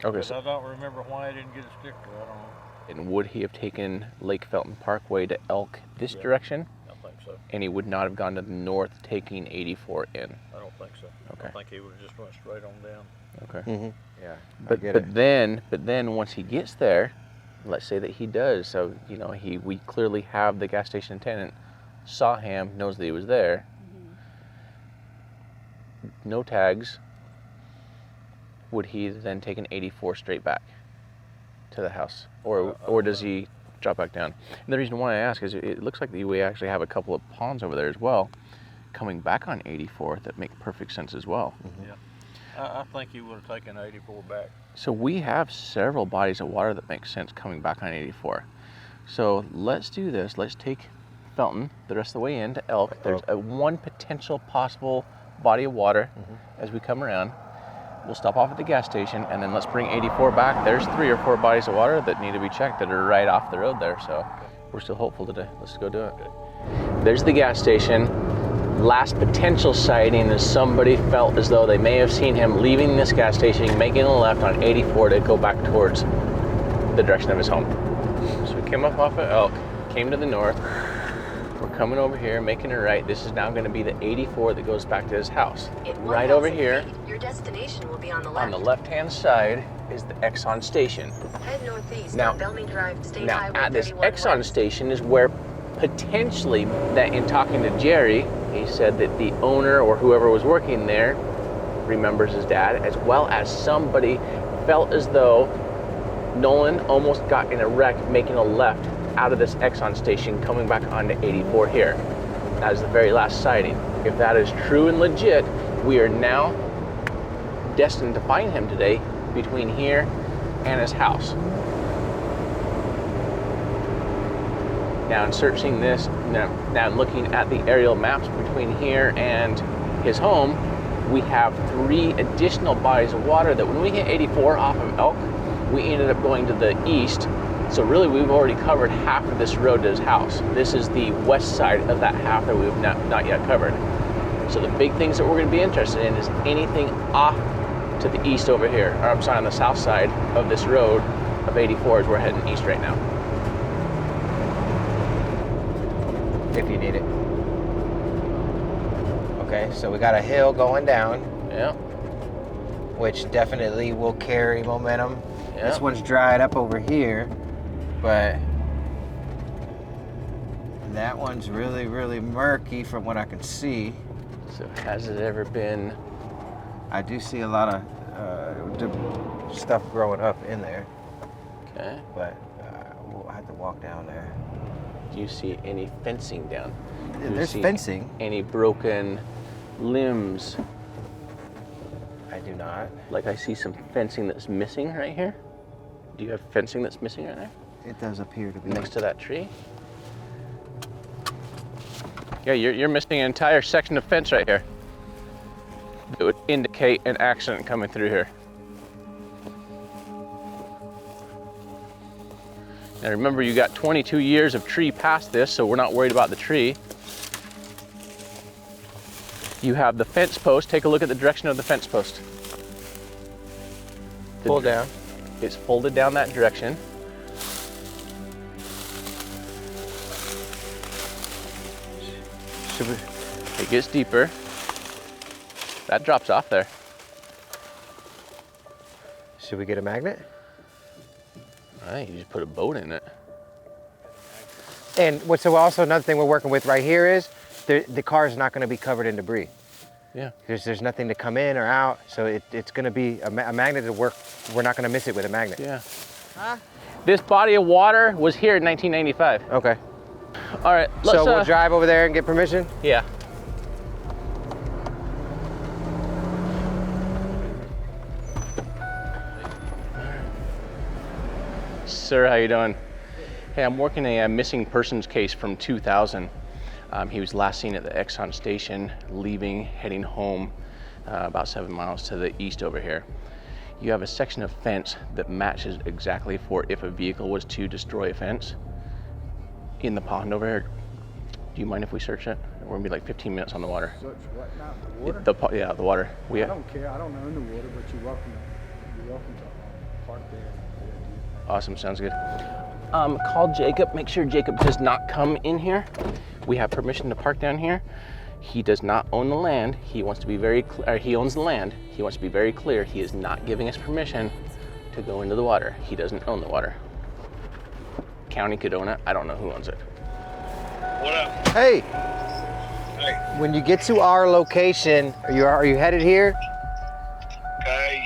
Speaker 1: Okay.
Speaker 4: But
Speaker 1: So,
Speaker 4: I don't remember why he didn't get a sticker. I don't know.
Speaker 1: and would he have taken Lake Felton Parkway to Elk this
Speaker 4: Yeah.
Speaker 1: direction?
Speaker 4: I think so.
Speaker 1: And he would not have gone to the north taking 84 in.
Speaker 4: I don't think so.
Speaker 1: Okay.
Speaker 4: I think he would have just went straight on down.
Speaker 1: Okay.
Speaker 2: yeah,
Speaker 1: But
Speaker 2: I get it.
Speaker 1: then once he gets there, let's say that he does. So we clearly have the gas station attendant saw him, knows that he was there. No tags. Would he then take an 84 straight back to the house, or does he drop back down? And the reason why I ask is it looks like we actually have a couple of ponds over there as well, coming back on 84 that make perfect sense as well.
Speaker 4: Yeah. I think he would have taken 84 back.
Speaker 1: So we have several bodies of water that make sense coming back on 84. So let's do this. Let's take Felton the rest of the way into Elk. There's one potential possible body of water as we come around. We'll stop off at the gas station, and then let's bring 84 back. There's 3 or 4 bodies of water that need to be checked that are right off the road there. So we're still hopeful today. Let's go do it. There's the gas station. last potential sighting is somebody felt as though they may have seen him leaving this gas station, making a left on 84 to go back towards the direction of his home. So we came up off of Elk, came to the north. We're coming over here, making a right. This is now going to be the 84 that goes back to his house. Right over here,
Speaker 5: your destination will be on the left.
Speaker 1: on the left-hand side, is the Exxon station.
Speaker 5: Head northeast
Speaker 1: Now,
Speaker 5: on Bellmead Drive, State
Speaker 1: now
Speaker 5: Highway
Speaker 1: at this
Speaker 5: 31
Speaker 1: Exxon
Speaker 5: west.
Speaker 1: station is where potentially, that in talking to Jerry, he said that the owner or whoever was working there remembers his dad, as well as somebody felt as though Nolan almost got in a wreck making a left out of this Exxon station coming back onto 84 here. That is the very last sighting. If that is true and legit, we are now destined to find him today between here and his house. Now in searching this, now looking at the aerial maps between here and his home, we have 3 additional bodies of water that when we hit 84 off of Elk, we ended up going to the east. So really we've already covered half of this road to his house. This is the west side of that half that we've not yet covered. So the big things that we're going to be interested in is anything off to the east over here, or I'm sorry, on the south side of this road of 84 as we're heading east right now.
Speaker 2: If you need it. Okay, so we got a hill going down.
Speaker 1: Yeah.
Speaker 2: Which definitely will carry momentum.
Speaker 1: Yeah.
Speaker 2: This one's dried up over here, but that one's really, really murky from what I can see.
Speaker 1: So has it ever been?
Speaker 2: I do see a lot of stuff growing up in there.
Speaker 1: Okay.
Speaker 2: But we'll have to walk down there.
Speaker 1: Do you see any fencing down? Do you
Speaker 2: There's
Speaker 1: see
Speaker 2: fencing.
Speaker 1: Any broken limbs?
Speaker 2: I do not.
Speaker 1: Like I see some fencing that's missing right here. Do you have fencing that's missing right there?
Speaker 2: It does appear to be.
Speaker 1: Next to that tree? Yeah, you're missing an entire section of fence right here. That would indicate an accident coming through here. Now remember, you got 22 years of tree past this, so we're not worried about the tree. You have the fence post. Take a look at the direction of the fence post.
Speaker 2: Pull down.
Speaker 1: It's folded down that direction. It gets deeper. That drops off there.
Speaker 2: Should we get a magnet?
Speaker 1: I think you just put a boat in it.
Speaker 2: And so also another thing we're working with right here is the car is not going to be covered in debris.
Speaker 1: Yeah.
Speaker 2: There's nothing to come in or out, so it's going to be a magnet to work. We're not going to miss it with a magnet.
Speaker 1: Yeah. Huh? This body of water was here in 1995.
Speaker 2: Okay.
Speaker 1: All right.
Speaker 2: So we'll drive over there and get permission?
Speaker 1: Yeah. Sir, how you doing? Hey, I'm working a missing persons case from 2000. He was last seen at the Exxon station, leaving, heading home about 7 miles to the east over here. You have a section of fence that matches exactly for if a vehicle was to destroy a fence in the pond over here. Do you mind if we search it? We're gonna be like 15 minutes on the water.
Speaker 3: Search what now? The water?
Speaker 1: Yeah, the water.
Speaker 3: I don't care. I don't know in the water, but you're welcome to park there.
Speaker 1: Awesome, sounds good. Call Jacob, make sure Jacob does not come in here. We have permission to park down here. He does not own the land. He wants to be very clear, he owns the land. He wants to be very clear. He is not giving us permission to go into the water. He doesn't own the water. County could own it. I don't know who owns it.
Speaker 6: What up?
Speaker 2: Hey.
Speaker 6: Hey.
Speaker 2: When you get to our location, are you headed here?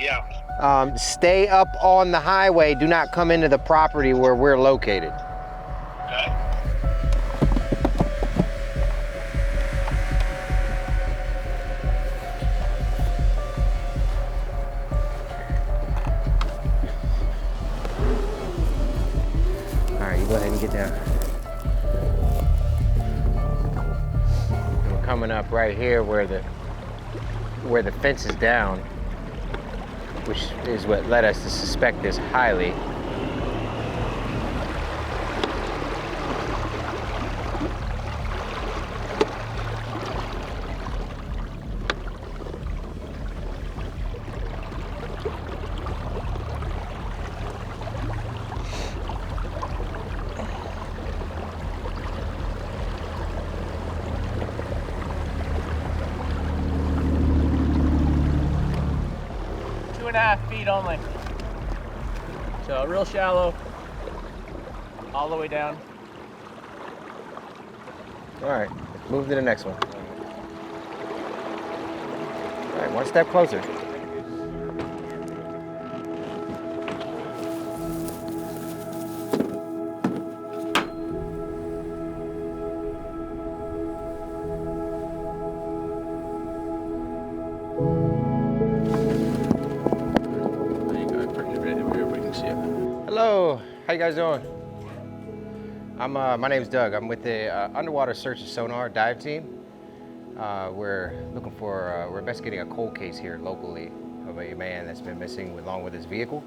Speaker 6: Yeah.
Speaker 2: Stay up on the highway. Do not come into the property where we're located.
Speaker 6: Okay.
Speaker 2: All right, you go ahead and get down. We're coming up right here where the fence is down, which is what led us to suspect this highly.
Speaker 1: 2.5 feet only. So real shallow, all the way down.
Speaker 2: All right, move to the next one. All right, one step closer. Hello, how you guys doing? My name's Doug. I'm with the Underwater Search and Sonar dive team. We're investigating a cold case here locally of a man that's been missing along with his vehicle.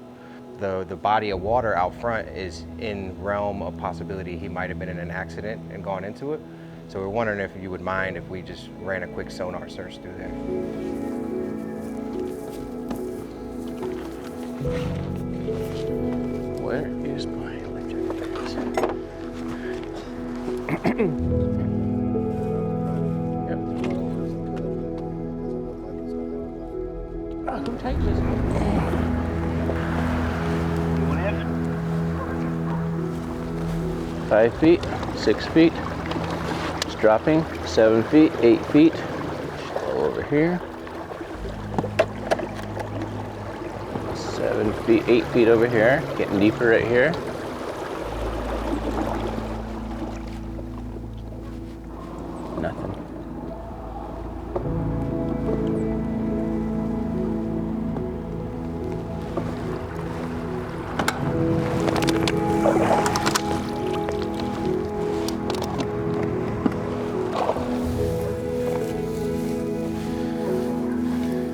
Speaker 2: The body of water out front is in realm of possibility he might have been in an accident and gone into it. So we're wondering if you would mind if we just ran a quick sonar search through there.
Speaker 1: Where is my life jacket? Yep. Oh, who takes this? You want in? 5 feet, 6 feet. It's dropping. 7 feet, 8 feet. All over here. 7 feet, 8 feet over here, getting deeper right here. Nothing.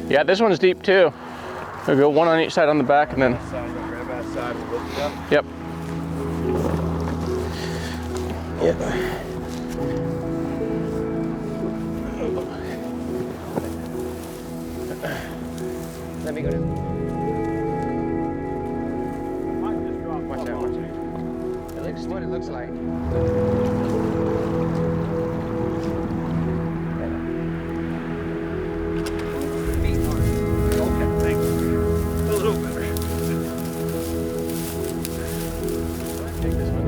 Speaker 1: Yeah, this one's deep too. We'll go one on each side on the back and then.
Speaker 6: Grab that side and lift it up.
Speaker 1: Yep. Yep.
Speaker 2: Let me go to. Watch out, watch out. It looks what it looks like.
Speaker 1: Take this one.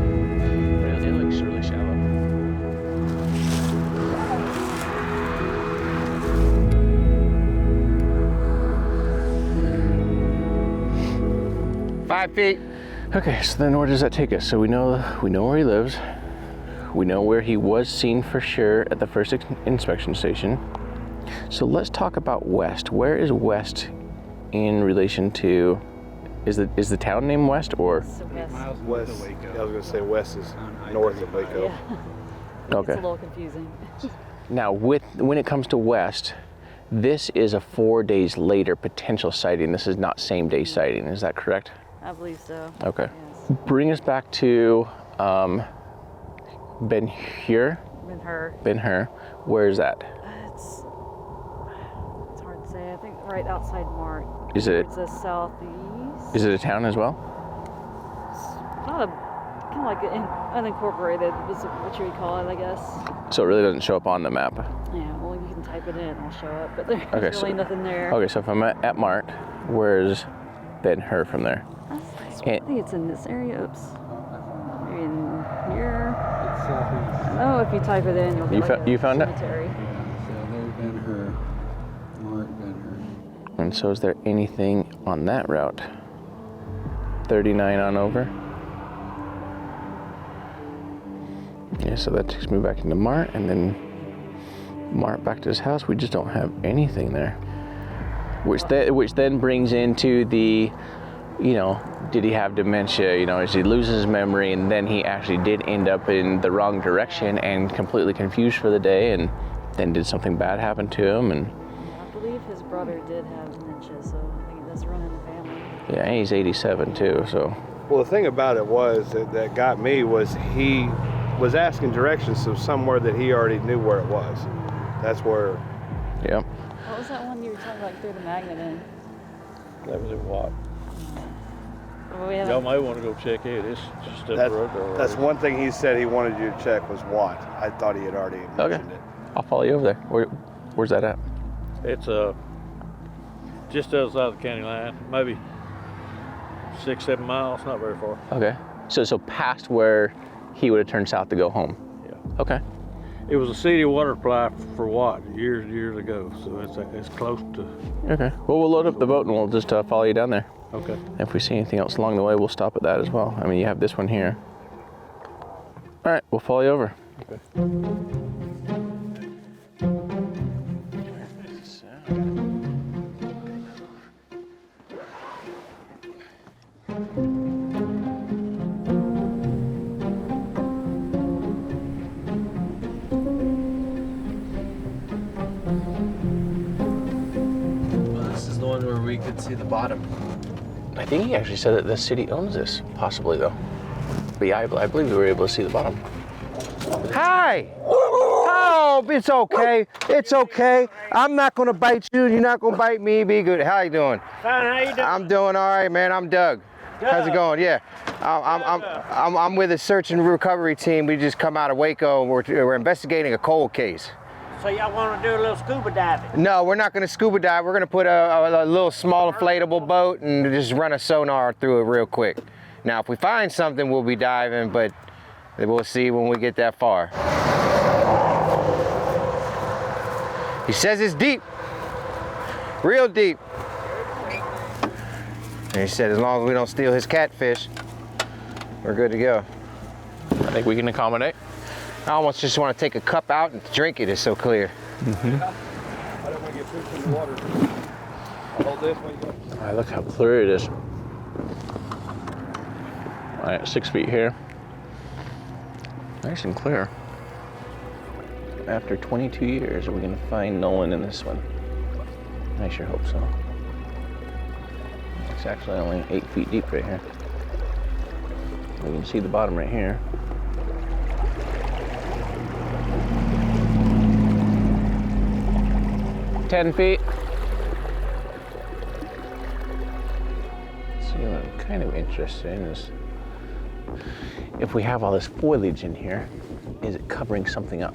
Speaker 1: It looks really shallow.
Speaker 2: Five feet.
Speaker 1: Okay, so then where does that take us? So we know where he lives. We know where he was seen for sure at the first inspection station. So let's talk about West. Where is West in relation to? Is the town name West or?
Speaker 6: West. I was going to say West is north of Waco.
Speaker 9: Yeah.
Speaker 1: Okay.
Speaker 9: It's a little confusing.
Speaker 1: Now, when it comes to West, this is a 4 days later potential sighting. This is not same day sighting. Is that correct?
Speaker 9: I believe so.
Speaker 1: Okay.
Speaker 9: Yes.
Speaker 1: Bring us back to Ben-Hur. Ben-Hur. Where is that?
Speaker 9: It's hard to say. I think right outside Mart.
Speaker 1: Is it?
Speaker 9: It's the southeast.
Speaker 1: Is it a town as well?
Speaker 9: Kind of like unincorporated is what you would call it, I guess.
Speaker 1: So it really doesn't show up on the map.
Speaker 9: Yeah, well, you can type it in and it'll show up, but there's
Speaker 1: Okay,
Speaker 9: really nothing there.
Speaker 1: Okay, so if I'm at Mart, where's Ben-Hur from there?
Speaker 9: I think it's in this area. Oops. Maybe in here.
Speaker 7: It's southeast.
Speaker 9: Oh, if you type it in, you'll get
Speaker 1: You found it?
Speaker 9: cemetery.
Speaker 7: So there's Ben-Hur. Mart, Ben-Hur.
Speaker 1: And so is there anything on that route? 39 on over? Yeah, so that takes me back into Mart, and then Mart back to his house. We just don't have anything there. Which then brings into the, did he have dementia? As he loses his memory, and then he actually did end up in the wrong direction and completely confused for the day, and then did something bad happen to him? And
Speaker 9: I believe his brother did have dementia, so I think it does run in the family.
Speaker 1: yeah, and he's 87 too, so.
Speaker 6: Well, the thing about it was that got me was he was asking directions to somewhere that he already knew where it was. That's where.
Speaker 1: Yep.
Speaker 9: What was that one you were talking about threw the magnet in?
Speaker 4: That was at what?
Speaker 9: Well, we
Speaker 4: Y'all might want to go check it. It's just up the road.
Speaker 6: That's one thing he said he wanted you to check was Watt. I thought he had already mentioned it.
Speaker 1: I'll follow you over there. Where's that at?
Speaker 4: It's Just outside the county line, maybe 6-7 miles, not very far.
Speaker 1: Okay. So past where he would have turned south to go home.
Speaker 4: Yeah.
Speaker 1: Okay.
Speaker 4: It was a city water supply for what, years ago, so it's close to.
Speaker 1: Okay. Well, we'll load up the boat and we'll just follow you down there.
Speaker 4: Okay.
Speaker 1: If we see anything else along the way, we'll stop at that as well. I mean, you have this one here. All right, we'll follow you over.
Speaker 4: Okay.
Speaker 2: Well, this is the one where we could see the bottom.
Speaker 1: I think he actually said that the city owns this, possibly though. But yeah, I believe we were able to see the bottom.
Speaker 10: Hi! Oh, it's okay. It's okay. I'm not gonna bite you. You're not gonna bite me. Be good. How you doing?
Speaker 11: Fine. How you doing?
Speaker 10: I'm doing all right, man. I'm Doug. How's it going? Yeah, I'm with the search and recovery team. We just come out of Waco. And we're investigating a cold case.
Speaker 11: So y'all want to do a little scuba diving?
Speaker 10: No, we're not gonna scuba dive. We're gonna put a little small inflatable boat and just run a sonar through it real quick. Now, if we find something, we'll be diving, but we'll see when we get that far. He says it's deep, real deep. And he said as long as we don't steal his catfish, we're good to go.
Speaker 1: I think we can accommodate.
Speaker 10: I almost just want to take a cup out and drink it. It's so clear.
Speaker 1: Mm-hmm.
Speaker 3: I don't want to get pushed in the water. I'll hold this one.
Speaker 1: All right, look how clear it is. All right, 6 feet here. Nice and clear. After 22 years, are we gonna find Nolan in this one? I sure hope so. It's actually only 8 feet deep right here. We can see the bottom right here. $10 feet. See, what I'm kind of interested in is if we have all this foliage in here, is it covering something up?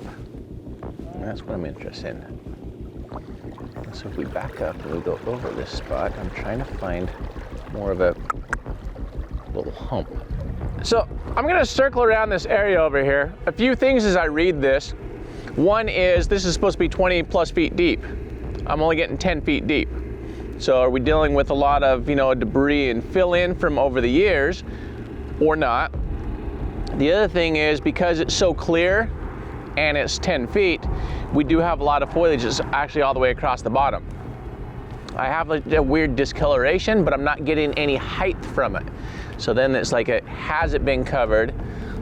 Speaker 1: And that's what I'm interested in. So if we back up and we go over this spot, I'm trying to find more of a little hump. So I'm gonna circle around this area over here. A few things as I read this. One is this is supposed to be 20 plus feet deep. I'm only getting 10 feet deep. So are we dealing with a lot of, debris and fill in from over the years or not? The other thing is because it's so clear and it's 10 feet, we do have a lot of foliage that's actually all the way across the bottom. I have a weird discoloration, but I'm not getting any height from it. So then it's like has it been covered?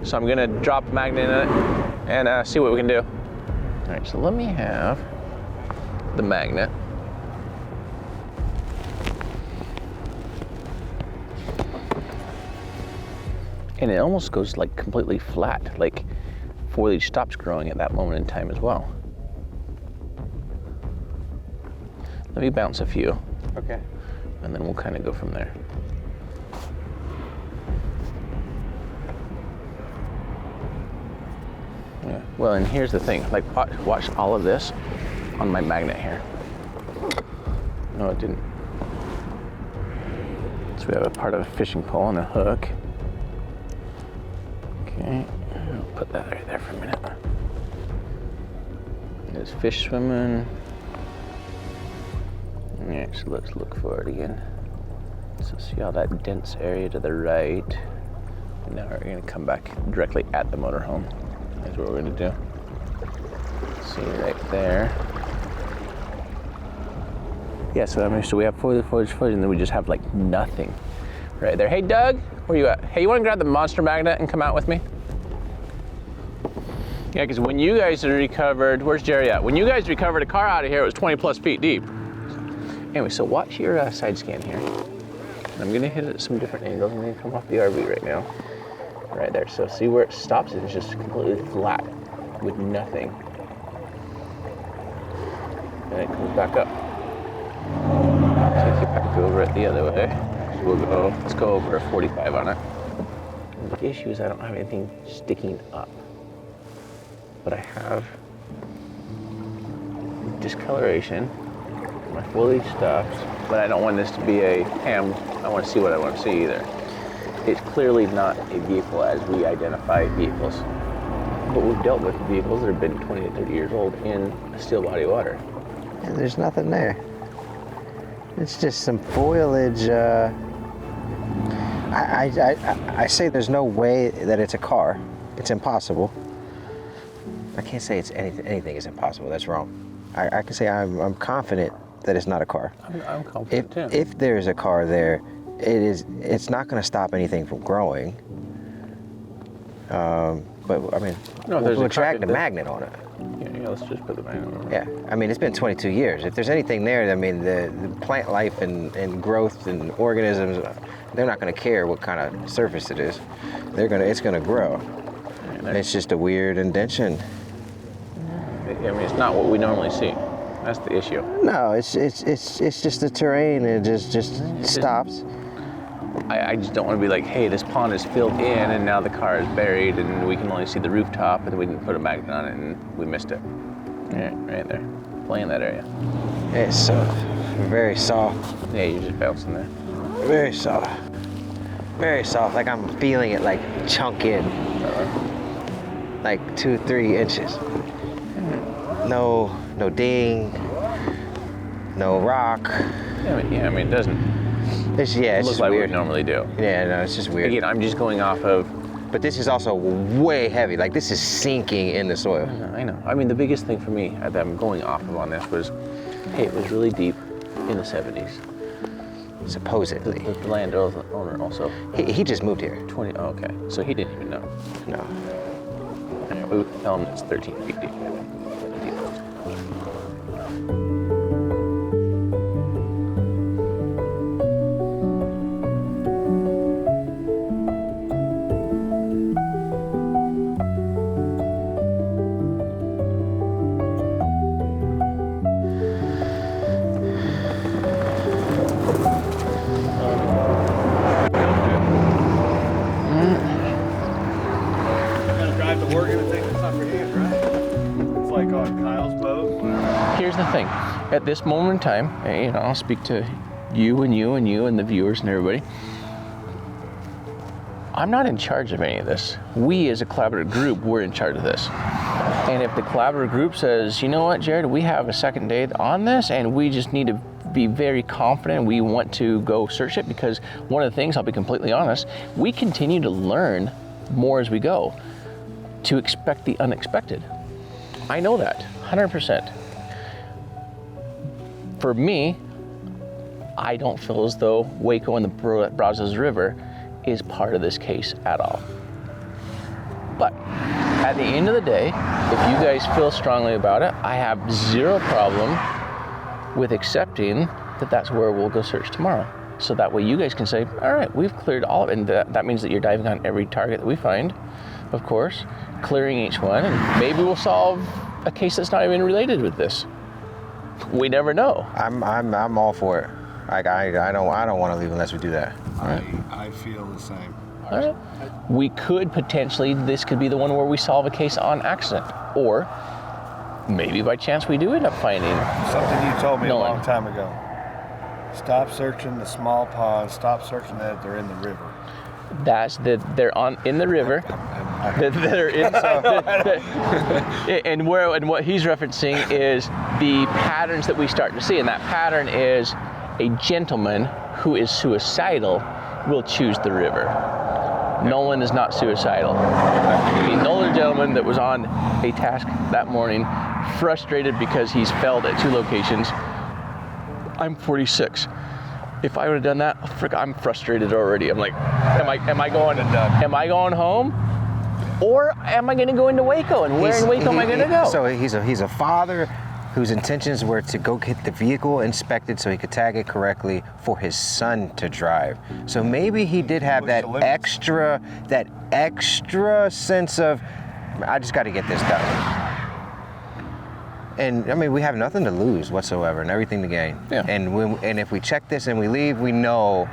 Speaker 1: So I'm gonna drop a magnet in it and see what we can do. All right, so let me have the magnet. And it almost goes like completely flat, like foliage stops growing at that moment in time as well. Let me bounce a few.
Speaker 10: Okay.
Speaker 1: And then we'll kind of go from there. Yeah. Well, and here's the thing, like watch all of this on my magnet here. No, it didn't. So we have a part of a fishing pole and a hook. Okay, I'll put that right there for a minute. There's fish swimming. Alright, so let's look for it again. So see all that dense area to the right. And now we're gonna come back directly at the motorhome. That's what we're gonna do. See right there. Yeah, so we have foliage, and then we just have like nothing right there. Hey Doug, where you at? Hey, you wanna grab the monster magnet and come out with me? Yeah, because when you guys recovered, where's Jerry at? When you guys recovered a car out of here, it was 20 plus feet deep. Anyway, so watch your side scan here. I'm gonna hit it at some different angles. I'm gonna come off the RV right now. Right there, so see where it stops? It's just completely flat with nothing. And it comes back up. Take it back over it the other way. So let's go over a 45 on it. And the issue is I don't have anything sticking up. But I have discoloration my fully stuffed, but I don't want this to be I want to see what I want to see either. It's clearly not a vehicle as we identify vehicles. But we've dealt with vehicles that have been 20 to 30 years old in a still body of water.
Speaker 10: And there's nothing there. It's just some foliage. I say there's no way that it's a car. It's impossible. I can't say it's anything is impossible. That's wrong. I can say I'm confident that it's not a car.
Speaker 1: I'm confident too.
Speaker 10: If there's a car there, it's not going to stop anything from growing. But I mean, we'll drag the magnet on it.
Speaker 1: Yeah, let's just put the magnet on it.
Speaker 10: Yeah, I mean, it's been 22 years. If there's anything there, I mean, the plant life and growth and organisms, they're not going to care what kind of surface it is. It's going to grow. It's just a weird indention.
Speaker 1: I mean, it's not what we normally see. That's the issue.
Speaker 10: No, it's just the terrain. It just stops.
Speaker 1: I just don't want to be like, hey, this pond is filled in and now the car is buried and we can only see the rooftop and we didn't put a magnet on it and we missed it. Yeah, right there. Play in that area.
Speaker 10: It's soft. Very soft.
Speaker 1: Yeah, you're just bouncing there.
Speaker 10: Very soft. Very soft. Like I'm feeling it like chunk in. Like 2-3 inches. No ding. No rock.
Speaker 1: Yeah, I mean it doesn't.
Speaker 10: It's
Speaker 1: look
Speaker 10: just
Speaker 1: like
Speaker 10: weird.
Speaker 1: we normally do.
Speaker 10: Yeah, no, it's just weird.
Speaker 1: Again, I'm just going off of.
Speaker 10: But this is also way heavy. Like this is sinking in the soil.
Speaker 1: I know. I mean, the biggest thing for me that I'm going off of on this was, hey, it was really deep in the 70s.
Speaker 10: Supposedly.
Speaker 1: The landowner also.
Speaker 10: He just moved here.
Speaker 1: 20. Oh, okay. So he didn't even know.
Speaker 10: No.
Speaker 1: Anyway, we tell him it's 13 feet deep. Here's the thing. At this moment in time, I'll speak to you and the viewers and everybody. I'm not in charge of any of this. We as a collaborative group, we're in charge of this. And if the collaborative group says, you know what, Jared, we have a second day on this and we just need to be very confident, we want to go search it, because one of the things, I'll be completely honest, we continue to learn more as we go, to expect the unexpected. I know that, 100%. For me, I don't feel as though Waco and the Brazos River is part of this case at all. But at the end of the day, if you guys feel strongly about it, I have zero problem with accepting that that's where we'll go search tomorrow. So that way you guys can say, all right, we've cleared all of it. And that means that you're diving on every target that we find, of course, clearing each one, and maybe we'll solve a case that's not even related with this. We never know.
Speaker 10: I'm all for it. Like I don't want to leave unless we do that.
Speaker 6: I feel the same.
Speaker 1: All right. We could potentially, this could be the one where we solve a case on accident, or maybe by chance we do end up finding
Speaker 6: something you told me
Speaker 1: Nolan.
Speaker 6: a long time ago. Stop searching the small ponds. Stop searching that they're in the river.
Speaker 1: That's that they're in the river. That are inside. And what he's referencing is the patterns that we start to see, and that pattern is a gentleman who is suicidal will choose the river. Nolan is not suicidal. The Nolan gentleman that was on a task that morning, frustrated because he's failed at 2 locations. I'm 46. If I would have done that, I'm frustrated already. I'm like, am I going home? Or am I going to go into Waco? And where in Waco am I going to go?
Speaker 10: So he's a father whose intentions were to go get the vehicle inspected so he could tag it correctly for his son to drive. So maybe he did have that extra sense of, I just got to get this done. And I mean, we have nothing to lose whatsoever and everything to gain.
Speaker 1: Yeah.
Speaker 10: And if we check this and we leave, we know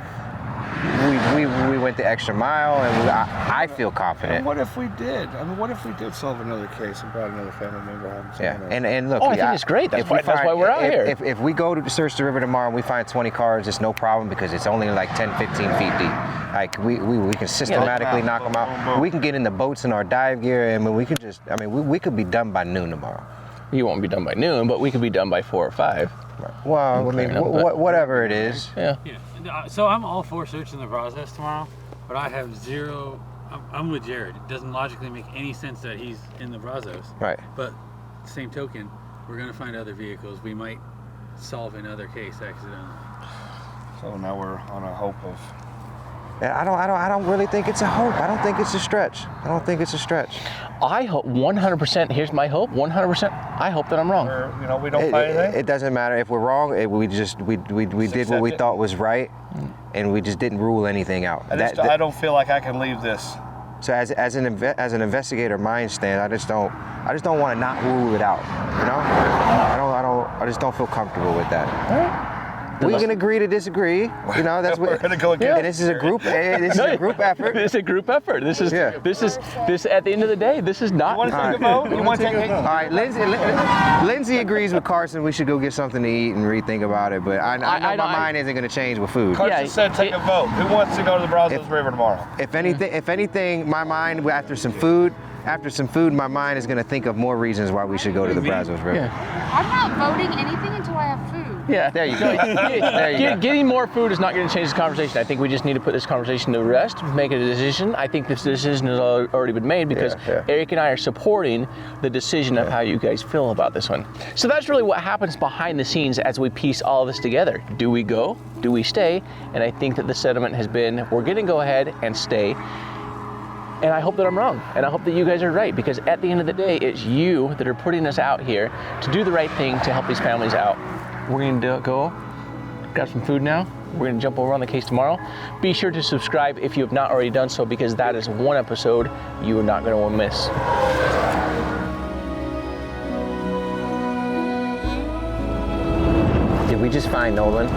Speaker 10: we went the extra mile, and I feel confident.
Speaker 6: And what if we did? I mean, what if we did solve another case and brought another family member home?
Speaker 10: Yeah, and look.
Speaker 1: I think it's great. That's why we're out here.
Speaker 10: If we go to search the river tomorrow and we find 20 cars, it's no problem because it's only like 10, 15 feet deep. Like we can systematically knock them out. We can get in the boats in our dive gear, and we could just. I mean, we could be done by noon tomorrow.
Speaker 1: You won't be done by noon, but we could be done by 4 or 5.
Speaker 10: Well, I mean, whatever it is.
Speaker 1: Yeah.
Speaker 7: So I'm all for searching the Brazos tomorrow, but I have zero. I'm with Jared. It doesn't logically make any sense that he's in the Brazos.
Speaker 10: Right.
Speaker 7: But same token, we're gonna find other vehicles. We might solve another case accidentally.
Speaker 6: So now we're on a hope of.
Speaker 10: I don't really think it's a hope. I don't think it's a stretch.
Speaker 1: I hope 100%. Here's my hope. 100%. I hope that I'm wrong.
Speaker 6: We don't find anything.
Speaker 10: It doesn't matter if we're wrong. We did what we thought was right, and we just didn't rule anything out.
Speaker 6: I don't feel like I can leave this.
Speaker 10: So as an investigator mind stand, I just don't want to not rule it out. You know, I just don't feel comfortable with that.
Speaker 1: All right.
Speaker 10: We can agree to disagree. You know, that's what
Speaker 6: we're gonna go again.
Speaker 10: And this is a group. This is a group effort.
Speaker 1: This is a group effort. This is. At the end of the day, this is not.
Speaker 6: You want to take a vote? You want to take a vote?
Speaker 10: All right, Lindsay agrees with Carson. We should go get something to eat and rethink about it. But I know my mind isn't going to change with food.
Speaker 6: Carson said take a vote. Who wants to go to the Brazos River tomorrow?
Speaker 10: If anything, my mind after some food, my mind is going to think of more reasons why we should go to the Brazos River.
Speaker 12: Yeah. I'm not voting anything until I have food.
Speaker 1: Yeah,
Speaker 10: there you go.
Speaker 1: Getting more food is not going to change the conversation. I think we just need to put this conversation to rest, make a decision. I think this decision has already been made because Eric and I are supporting the decision of how you guys feel about this one. So that's really what happens behind the scenes as we piece all of this together. Do we go? Do we stay? And I think that the sentiment has been, we're going to go ahead and stay. And I hope that I'm wrong, and I hope that you guys are right, because at the end of the day, it's you that are putting us out here to do the right thing to help these families out. We're gonna go, grab some food now. We're gonna jump over on the case tomorrow. Be sure to subscribe if you have not already done so, because that is one episode you are not gonna want to miss.
Speaker 10: Did we just find Nolan?